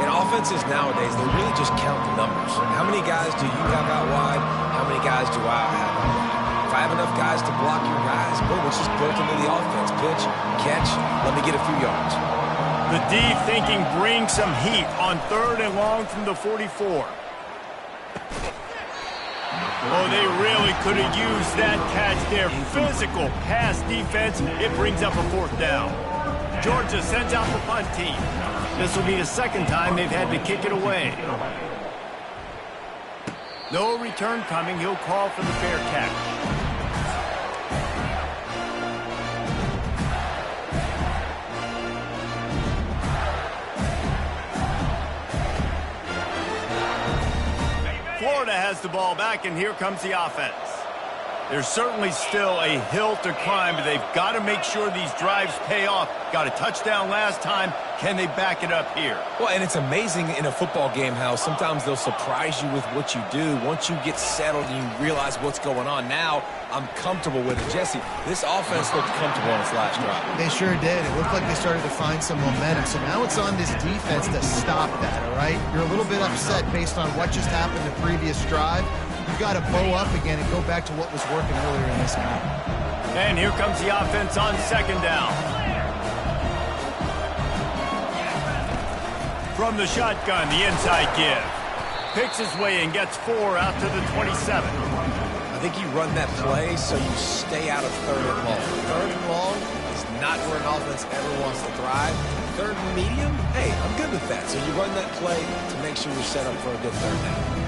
Speaker 2: And offenses nowadays, they really just count the numbers. How many guys do you have out wide? How many guys do I have out wide? If I have enough guys to block your guys, boom, it's just built into the offense. Pitch, catch, let me get a few yards.
Speaker 1: The D thinking bring some heat on 3rd and long from the 44. Oh, they really could have used that catch there. Physical pass defense. It brings up a 4th down. Georgia sends out the punt team. This will be the 2nd time they've had to kick it away. No return coming. He'll call for the fair catch. Florida the ball back, and here comes the offense. There's certainly still a hill to climb, but they've got to make sure these drives pay off. Got a touchdown last time. Can they back it up here?
Speaker 2: Well, and it's amazing in a football game how sometimes they'll surprise you with what you do. Once you get settled and you realize what's going on, now I'm comfortable with it. Jesse, this offense looked comfortable on its last drive.
Speaker 3: They sure did. It looked like they started to find some momentum. So now it's on this defense to stop that, all right? You're a little bit upset based on what just happened the previous drive. You've got to bow up again and go back to what was working earlier in this game.
Speaker 1: And here comes the offense on second down. From the shotgun, the inside give. Picks his way and gets 4 out to the 27.
Speaker 2: I think you run that play so you stay out of third and long. Third and long is not where an offense ever wants to thrive. Third and medium, hey, I'm good with that. So you run that play to make sure you're set up for a good third down.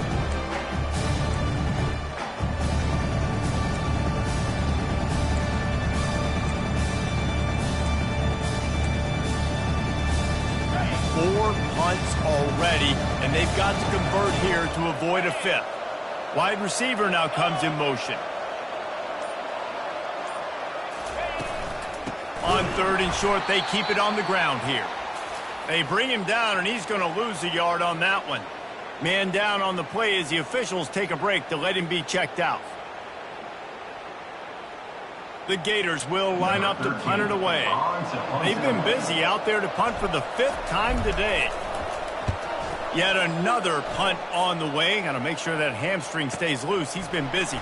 Speaker 1: Punts already, and they've got to convert here to avoid a 5th. Wide receiver now comes in motion. On 3rd and short, they keep it on the ground here. They bring him down, and he's going to lose a yard on that one. Man down on the play as the officials take a break to let him be checked out. The Gators will line up to punt it away. They've been busy out there to punt for the 5th time today. Yet another punt on the way. Got to make sure that hamstring stays loose. He's been busy.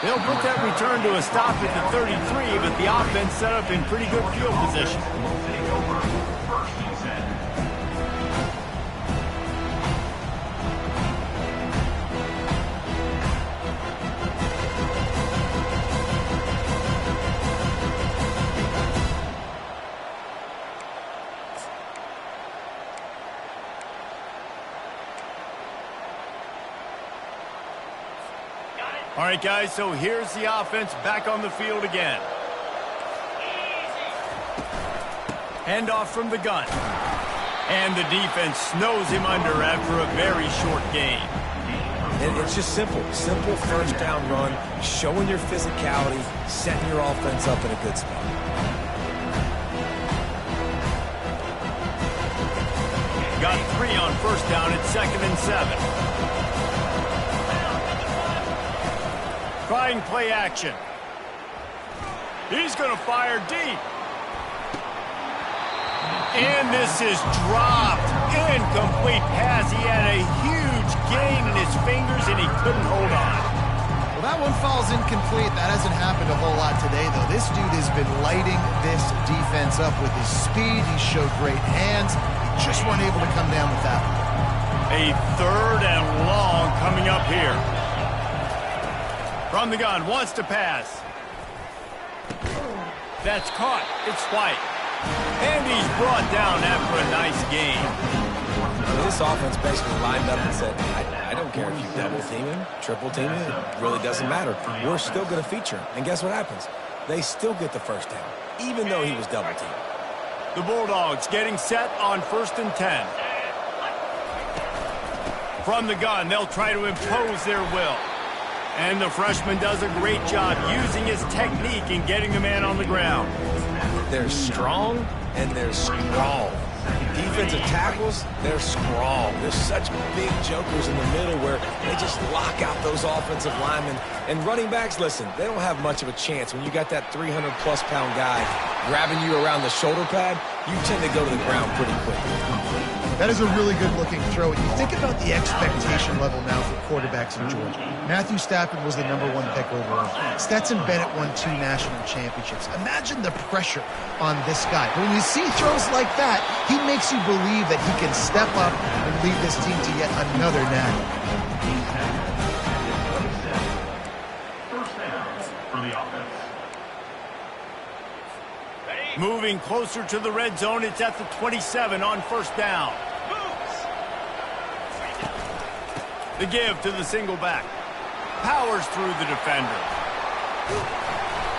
Speaker 1: They'll put that return to a stop at the 33, but the offense set up in pretty good field position. All right, guys, so here's the offense back on the field again. Handoff from the gun. And the defense snows him under after a very short gain.
Speaker 2: And it's just simple. Simple first down run, showing your physicality, setting your offense up in a good spot.
Speaker 1: Got 3 on first down at 2nd and 7. Trying play action. He's going to fire deep. And this is dropped. Incomplete pass. He had a huge gain in his fingers, and he couldn't hold on.
Speaker 3: Well, that one falls incomplete. That hasn't happened a whole lot today, though. This dude has been lighting this defense up with his speed. He showed great hands. Just weren't able to come down with that one.
Speaker 1: A 3rd and long coming up here. From the gun, wants to pass. That's caught. It's White. And he's brought down after a nice gain.
Speaker 2: This offense basically lined up and said, I don't care if you double team him, triple team him, it really doesn't matter. We're still going to feature him. And guess what happens? They still get the first down, even though he was double teamed.
Speaker 1: The Bulldogs getting set on 1st and 10. From the gun, they'll try to impose their will. And the freshman does a great job using his technique and getting the man on the ground.
Speaker 2: They're strong and they're strong. Defensive tackles, they're strong. There's such big jokers in the middle where they just lock out those offensive linemen. And running backs, listen, they don't have much of a chance. When you got that 300-plus pound guy grabbing you around the shoulder pad, you tend to go to the ground pretty quickly.
Speaker 3: That is a really good-looking throw. And you think about the expectation level now for quarterbacks in Georgia. Matthew Stafford was the #1 pick overall. Stetson Bennett won 2 national championships. Imagine the pressure on this guy. But when you see throws like that, he makes you believe that he can step up and lead this team to yet another natty.
Speaker 4: First down for the offense.
Speaker 1: Moving closer to the red zone, it's at the 27 on 1st down. The give to the single back. Powers through the defender.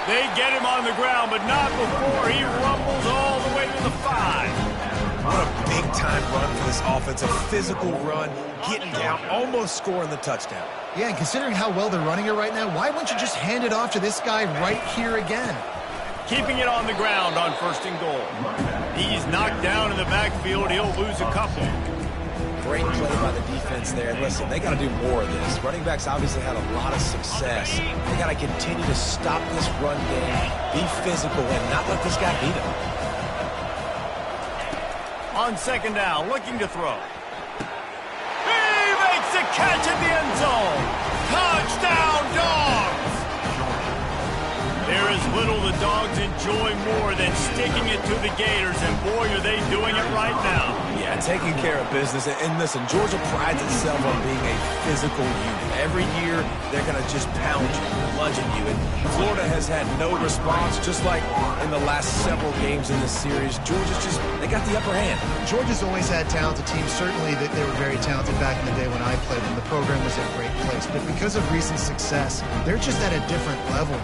Speaker 1: They get him on the ground, but not before he rumbles all the way to the 5.
Speaker 2: What a big-time run for this offense, a physical run, getting down, almost scoring the touchdown.
Speaker 3: Yeah, and considering how well they're running it right now, why wouldn't you just hand it off to this guy right here again?
Speaker 1: Keeping it on the ground on 1st and goal. He's knocked down in the backfield. He'll lose a couple.
Speaker 2: Great play by the defense there. Listen, they got to do more of this. Running backs obviously had a lot of success. They got to continue to stop this run game, be physical, and not let this guy beat them.
Speaker 1: On 2nd down, looking to throw. He makes the catch at the end zone. Touchdown, Dogs! There is little the Dogs enjoy more than sticking it to the Gators, and boy, are they doing it right now.
Speaker 2: Yeah, taking care of business. And listen, Georgia prides itself on being a physical unit. Every year, they're going to just pound you, bludgeon you. And Florida has had no response, just like in the last several games in this series. Georgia's just, they got the upper hand.
Speaker 3: Georgia's always had talented teams. Certainly they were very talented back in the day when I played them. The program was in a great place. But because of recent success, they're just at a different level.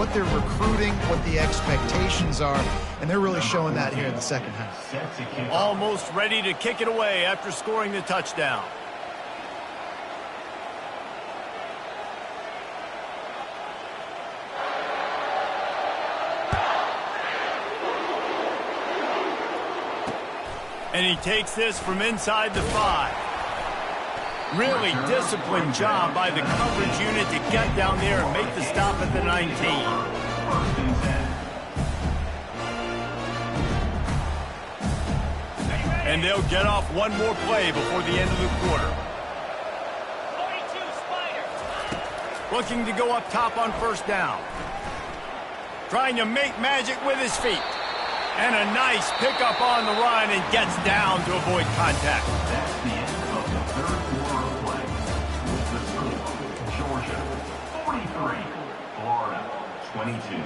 Speaker 3: What they're recruiting, what the expectations are, and they're really showing that here in the second half.
Speaker 1: Almost ready to kick it away after scoring the touchdown. And he takes this from inside the 5. Really disciplined job by the coverage unit to get down there and make the stop at the 19.
Speaker 4: 1st and 10.
Speaker 1: And they'll get off one more play before the end of the quarter.
Speaker 5: 42 Spider.
Speaker 1: Looking to go up top on 1st down. Trying to make magic with his feet. And a nice pickup on the run and gets down to avoid contact.
Speaker 4: That's the end of the 3rd quarter of play. With the score, Georgia 43, Florida 22.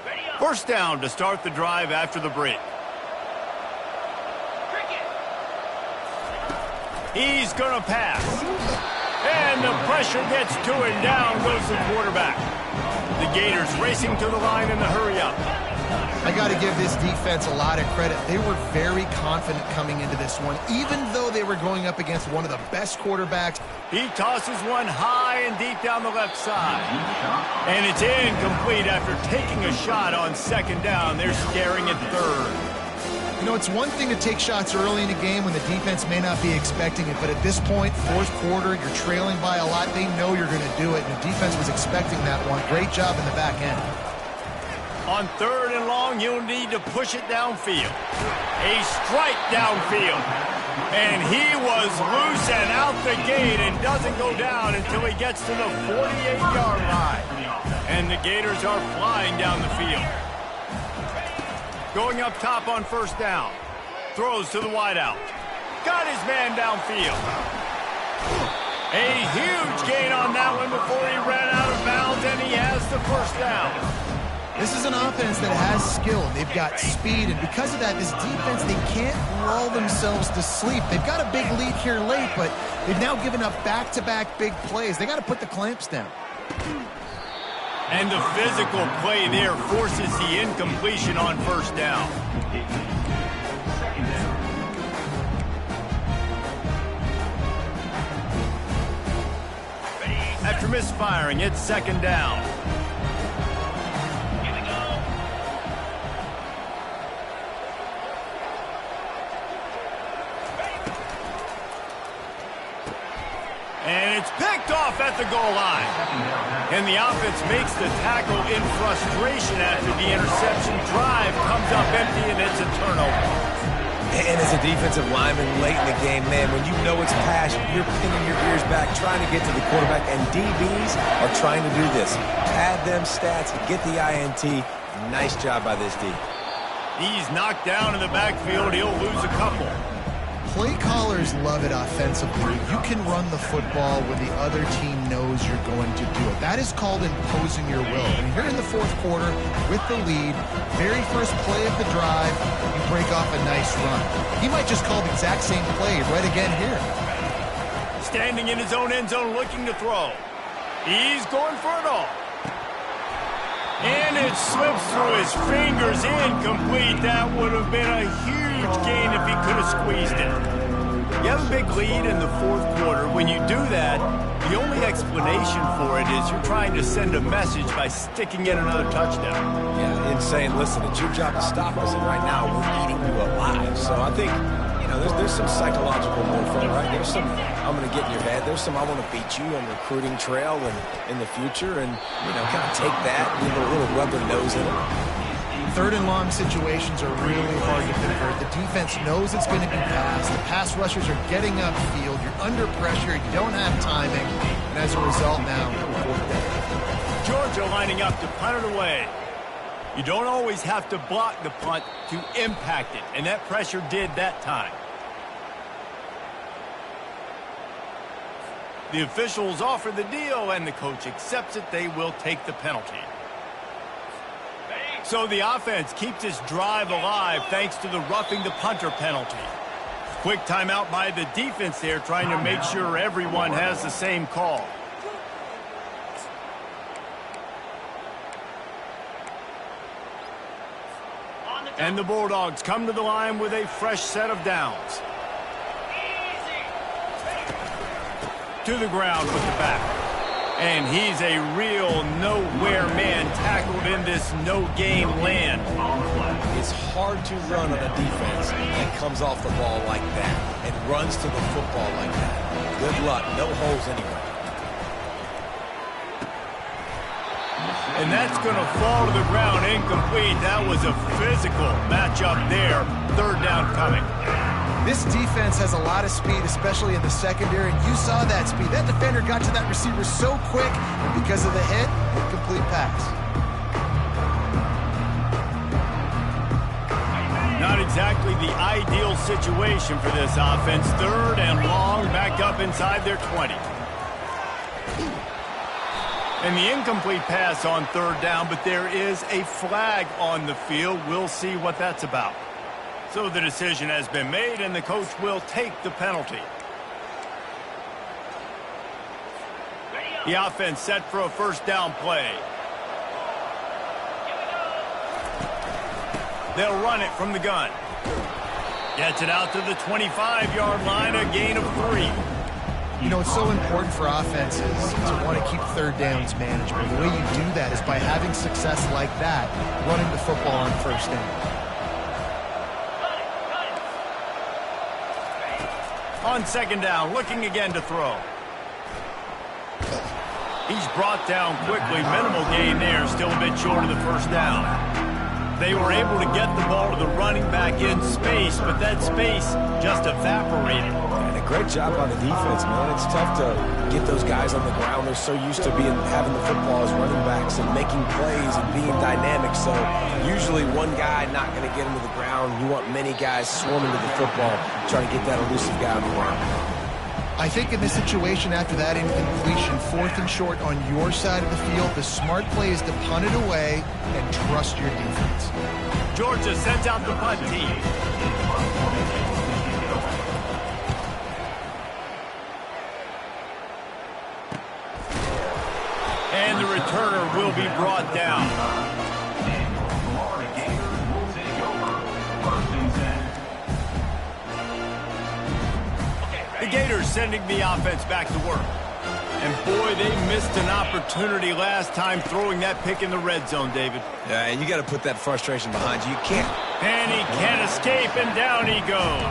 Speaker 5: Ready up.
Speaker 1: 1st down to start the drive after the break.
Speaker 5: Cricket.
Speaker 1: He's going to pass. And the pressure gets to him. Down goes the quarterback. The Gators racing to the line in the hurry-up.
Speaker 3: I got to give this defense a lot of credit. They were very confident coming into this one, even though they were going up against one of the best quarterbacks.
Speaker 1: He tosses one high and deep down the left side. And it's incomplete after taking a shot on 2nd down. They're staring at 3rd.
Speaker 3: You know, it's one thing to take shots early in a game when the defense may not be expecting it, but at this point, 4th quarter, you're trailing by a lot. They know you're going to do it, and the defense was expecting that one. Great job in the back end.
Speaker 1: On 3rd and long, you'll need to push it downfield. A strike downfield. And he was loose and out the gate and doesn't go down until he gets to the 48-yard line. And the Gators are flying down the field. Going up top on 1st down. Throws to the wideout. Got his man downfield. A huge gain on that one before he ran out of bounds, and he has the 1st down.
Speaker 3: This is an offense that has skill. They've got speed, and because of that, this defense, they can't lull themselves to sleep. They've got a big lead here late, but they've now given up back-to-back big plays. They got to put the clamps down.
Speaker 1: And the physical play there forces the incompletion on 1st down. After misfiring, it's 2nd down.
Speaker 5: Here we go.
Speaker 1: And it's picked off at the goal line. And the offense makes the tackle in frustration after the interception. Drive comes up empty, and it's a turnover.
Speaker 2: And as a defensive lineman late in the game, man, when you know it's passion, you're pinning your ears back, trying to get to the quarterback, and DBs are trying to do this. Pad them stats, get the INT. Nice job by this D.
Speaker 1: He's knocked down in the backfield. He'll lose a couple.
Speaker 3: Play callers love it offensively. You can run the football when the other team knows you're going to do it. That is called imposing your will. And here in the 4th quarter, with the lead, very first play of the drive, you break off a nice run. He might just call the exact same play right again here.
Speaker 1: Standing in his own end zone looking to throw. He's going for it all. And it slips through his fingers, incomplete. That would have been a huge gain if he could have squeezed it. You have a big lead in the fourth quarter. When you do that, the only explanation for it is you're trying to send a message by sticking in another touchdown.
Speaker 2: Yeah, and saying, listen, it's your job to stop us, and right now we're eating you alive. So I think, you know, there's some psychological warfare, right? There's some, I'm going to get in your head. There's some, I want to beat you on recruiting trail and in the future, and, you know, kind of take that, you know, a little rub their nose in it.
Speaker 3: Third and long situations are really hard to convert. The defense knows it's going to be passed. The pass rushers are getting upfield. You're under pressure. You don't have timing. And as a result now, fourth down.
Speaker 1: Georgia lining up to punt it away. You don't always have to block the punt to impact it, and that pressure did that time. The officials offer the deal, and the coach accepts it. They will take the penalty. So the offense keeps this drive alive thanks to the roughing the punter penalty. Quick timeout by the defense there, trying to make sure everyone has the same call. And the Bulldogs come to the line with a fresh set of downs. To the ground with the back. And he's a real nowhere man tackled in this no-gain land.
Speaker 2: It's hard to run on a defense that comes off the ball like that and runs to the football like that. Good luck. No holes anywhere.
Speaker 1: And that's going to fall to the ground incomplete. That was a physical matchup there. Third down coming.
Speaker 3: This defense has a lot of speed, especially in the secondary, and you saw that speed. That defender got to that receiver so quick, and because of the hit, incomplete pass.
Speaker 1: Not exactly the ideal situation for this offense. Third and long, back up inside their 20. And the incomplete pass on third down, but there is a flag on the field. We'll see what that's about. So the decision has been made, and the coach will take the penalty. The offense set for a first down play. They'll run it from the gun. Gets it out to the 25-yard line, a gain of 3.
Speaker 3: You know, it's so important for offenses to want to keep third downs manageable. The way you do that is by having success like that, running the football on first down.
Speaker 1: On second down, looking again to throw. He's brought down quickly. Minimal gain there, still a bit short of the first down. They were able to get the ball to the running back in space, but that space just evaporated.
Speaker 2: And a great job on the defense, man. It's tough to get those guys on the ground. They're so used to having the football as running backs and making plays and being dynamic. So usually one guy not going to get him to the ground. You want many guys swarming to the football, trying to get that elusive guy on the ground.
Speaker 3: I think in this situation, after that incompletion, fourth and short on your side of the field, the smart play is to punt it away and trust your defense.
Speaker 1: Georgia sends out the punt team. And the returner will be brought down. The Gators sending the offense back to work. And boy, they missed an opportunity last time throwing that pick in the red zone, David.
Speaker 2: Yeah, and you got to put that frustration behind you. You can't.
Speaker 1: And he can't escape, and down he goes.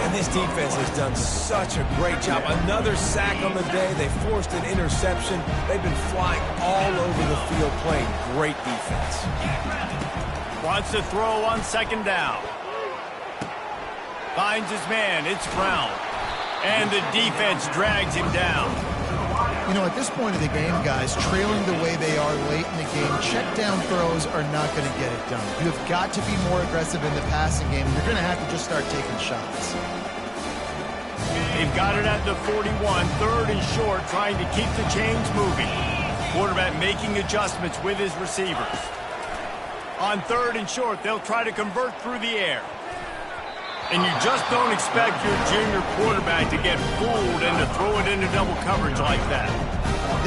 Speaker 2: And this defense has done such a great job. Another sack on the day. They forced an interception. They've been flying all over the field playing great defense.
Speaker 1: Wants to throw on second down. Finds his man. It's Brown. And the defense drags him down.
Speaker 3: You know, at this point of the game, guys, trailing the way they are late in the game, check down throws are not going to get it done. You have got to be more aggressive in the passing game. You're going to have to just start taking shots.
Speaker 1: They've got it at the 41, third and short, trying to keep the chains moving. Quarterback making adjustments with his receivers. On third and short, they'll try to convert through the air. And you just don't expect your junior quarterback to get fooled and to throw it into double coverage like that.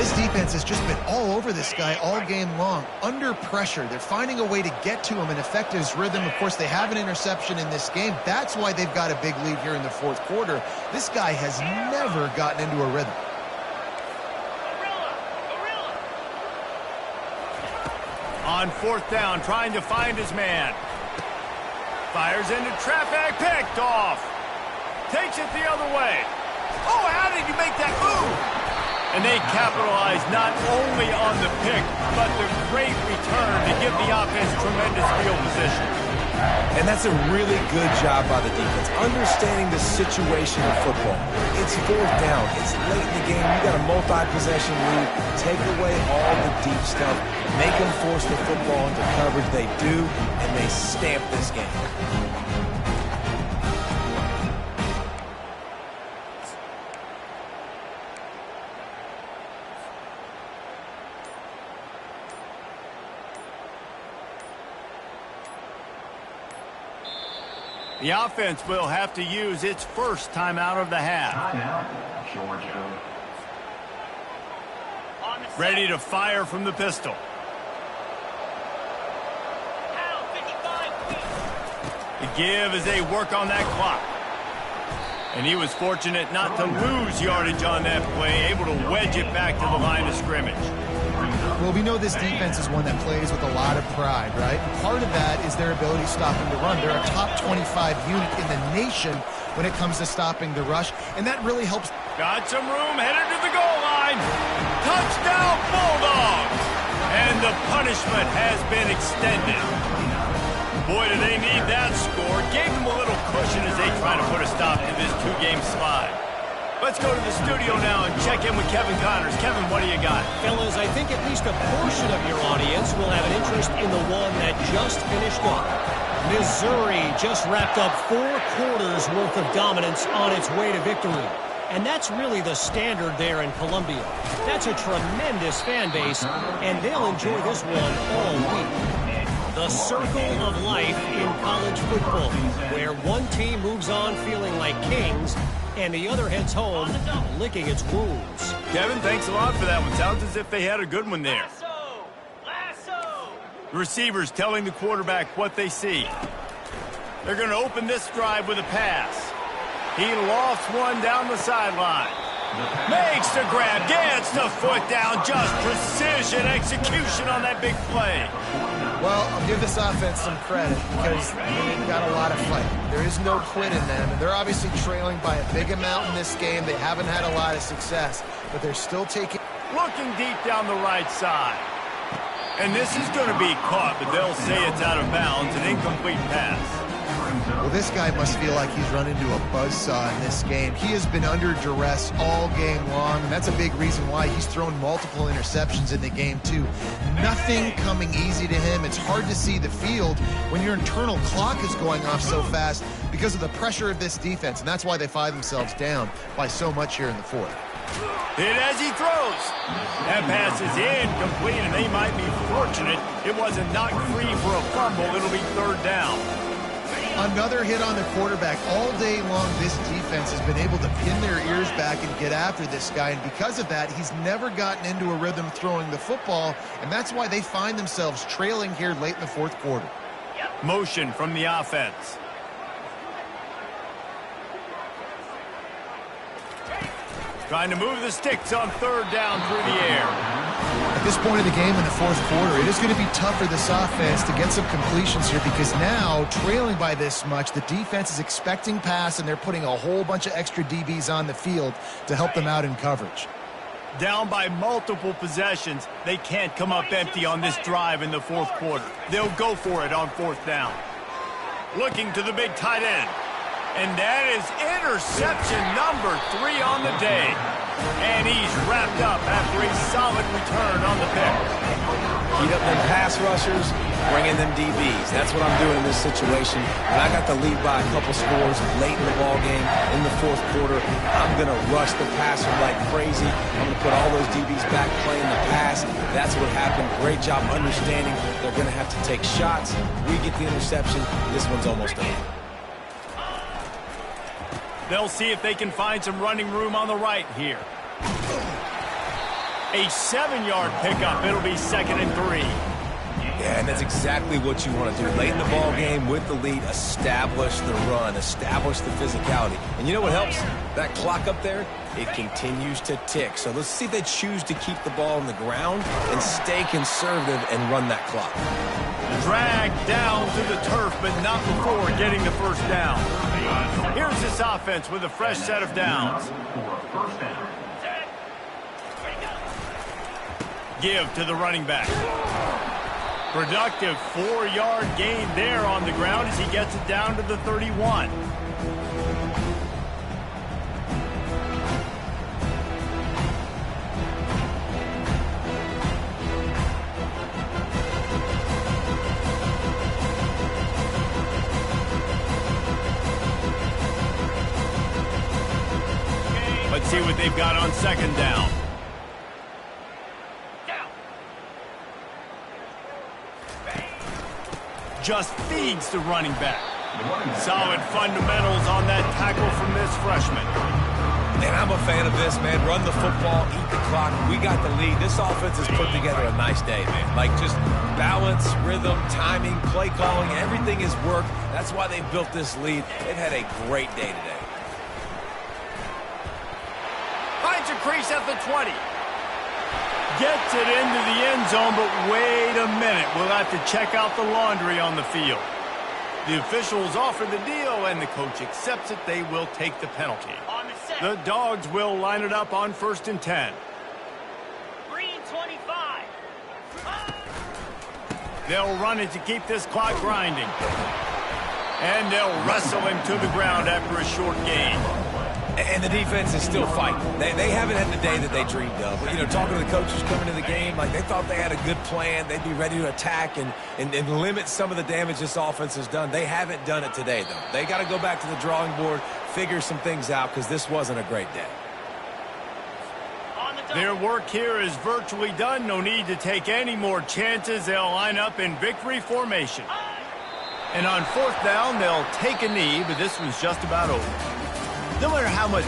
Speaker 3: This defense has just been all over this guy all game long. Under pressure, they're finding a way to get to him and affect his rhythm. Of course, they have an interception in this game. That's why they've got a big lead here in the fourth quarter. This guy has never gotten into a rhythm.
Speaker 1: On fourth down, trying to find his man. Fires into traffic, picked off. Takes it the other way. Oh, how did you make that move? And they capitalize not only on the pick, but the great return to give the offense tremendous field position.
Speaker 2: And that's a really good job by the defense, understanding the situation of football. It's fourth down. It's late in the game. You got a multi-possession lead. Take away all the deep stuff. Make them force the football into coverage. They do, and they stamp this game.
Speaker 1: The offense will have to use its first timeout of the half.
Speaker 4: Timeout, Georgia.
Speaker 1: Ready to fire from the pistol. The give as they work on that clock. And he was fortunate not to lose yardage on that play, able to wedge it back to the line of scrimmage.
Speaker 3: Well, we know this defense is one that plays with a lot of pride, right? And part of that is their ability stopping the run. They're a top 25 unit in the nation when it comes to stopping the rush, and that really helps.
Speaker 1: Got some room, headed to the goal line. Touchdown, Bulldogs! And the punishment has been extended. Boy, do they need that score. Gave them a little cushion as they try to put a stop to this two-game slide. Let's go to the studio now and check in with Kevin Connors. Kevin, what do you got?
Speaker 6: Fellas, I think at least a portion of your audience will have an interest in the one that just finished up. Missouri just wrapped up 4 quarters worth of dominance on its way to victory. And that's really the standard there in Columbia. That's a tremendous fan base, and they'll enjoy this one all week. The circle of life in college football, where one team moves on feeling like kings, and the other heads home licking its wounds.
Speaker 1: Kevin, thanks a lot for that one. Sounds as if they had a good one there. The receivers telling the quarterback what they see. They're going to open this drive with a pass. He lofts one down the sideline. Makes the grab, gets the foot down, just precision execution on that big play.
Speaker 3: Well, I'll give this offense some credit because they've got a lot of fight. There is no quit in them, and they're obviously trailing by a big amount in this game. They haven't had a lot of success, but they're still taking...
Speaker 1: Looking deep down the right side. And this is going to be caught, but they'll say it's out of bounds, an incomplete pass.
Speaker 3: Well, this guy must feel like he's run into a buzzsaw in this game. He has been under duress all game long, and that's a big reason why he's thrown multiple interceptions in the game, too. Nothing coming easy to him. It's hard to see the field when your internal clock is going off so fast because of the pressure of this defense, and that's why they find themselves down by so much here in the fourth.
Speaker 1: Hit as he throws. That pass is incomplete, and they might be fortunate it wasn't knocked free for a fumble. It'll be third down.
Speaker 3: Another hit on the quarterback. All day long, this defense has been able to pin their ears back and get after this guy, and because of that, he's never gotten into a rhythm throwing the football, and that's why they find themselves trailing here late in the fourth quarter.
Speaker 1: Motion from the offense. Trying to move the sticks on third down through the air.
Speaker 3: At this point of the game in the fourth quarter, it is going to be tough for this offense to get some completions here because now, trailing by this much, the defense is expecting pass, and they're putting a whole bunch of extra DBs on the field to help them out in coverage.
Speaker 1: Down by multiple possessions, they can't come up empty on this drive in the fourth quarter. They'll go for it on fourth down. Looking to the big tight end. And that is interception number 3 on the day. And he's wrapped up after a solid return on the pick.
Speaker 2: Heat up them pass rushers, bring in them DBs. That's what I'm doing in this situation. When I got the lead by a couple scores late in the ball game, in the fourth quarter, I'm going to rush the passer like crazy. I'm going to put all those DBs back playing the pass. That's what happened. Great job understanding they're going to have to take shots. We get the interception. This one's almost done.
Speaker 1: They'll see if they can find some running room on the right here. A 7-yard pickup. It'll be 2nd and 3.
Speaker 2: Yeah, and that's exactly what you want to do. Late in the ball game with the lead, establish the run, establish the physicality. And you know what helps? That clock up there, it continues to tick. So let's see if they choose to keep the ball on the ground and stay conservative and run that clock.
Speaker 1: Dragged down to the turf, but not before getting the first down. Here's this offense with a fresh set of downs.
Speaker 4: For a first down.
Speaker 1: Give to the running back. Productive 4-yard gain there on the ground as he gets it down to the 31. Let's see what they've got on 2nd down. Just feeds the running back. Solid fundamentals on that tackle from this freshman.
Speaker 2: And I'm a fan of this, man. Run the football, eat the clock. We got the lead. This offense has put together a nice day, man. Like just balance, rhythm, timing, play calling, everything has worked. That's why they built this lead. They've had a great day today.
Speaker 1: Finds a crease at the 20. Gets it into the end zone, but wait a minute. We'll have to check out the laundry on the field. The officials offer the deal, and the coach accepts it. They will take the penalty. The Dogs will line it up on 1st and 10.
Speaker 5: Green 25.
Speaker 1: They'll run it to keep this clock grinding. And they'll wrestle him to the ground after a short gain.
Speaker 2: And the defense is still fighting. They haven't had the day that they dreamed of. You know, talking to the coaches coming to the game, like they thought they had a good plan. They'd be ready to attack and limit some of the damage this offense has done. They haven't done it today, though. They got to go back to the drawing board, figure some things out, because this wasn't a great day.
Speaker 1: Their work here is virtually done. No need to take any more chances. They'll line up in victory formation. And on 4th down, they'll take a knee, but this one's just about over. No matter how much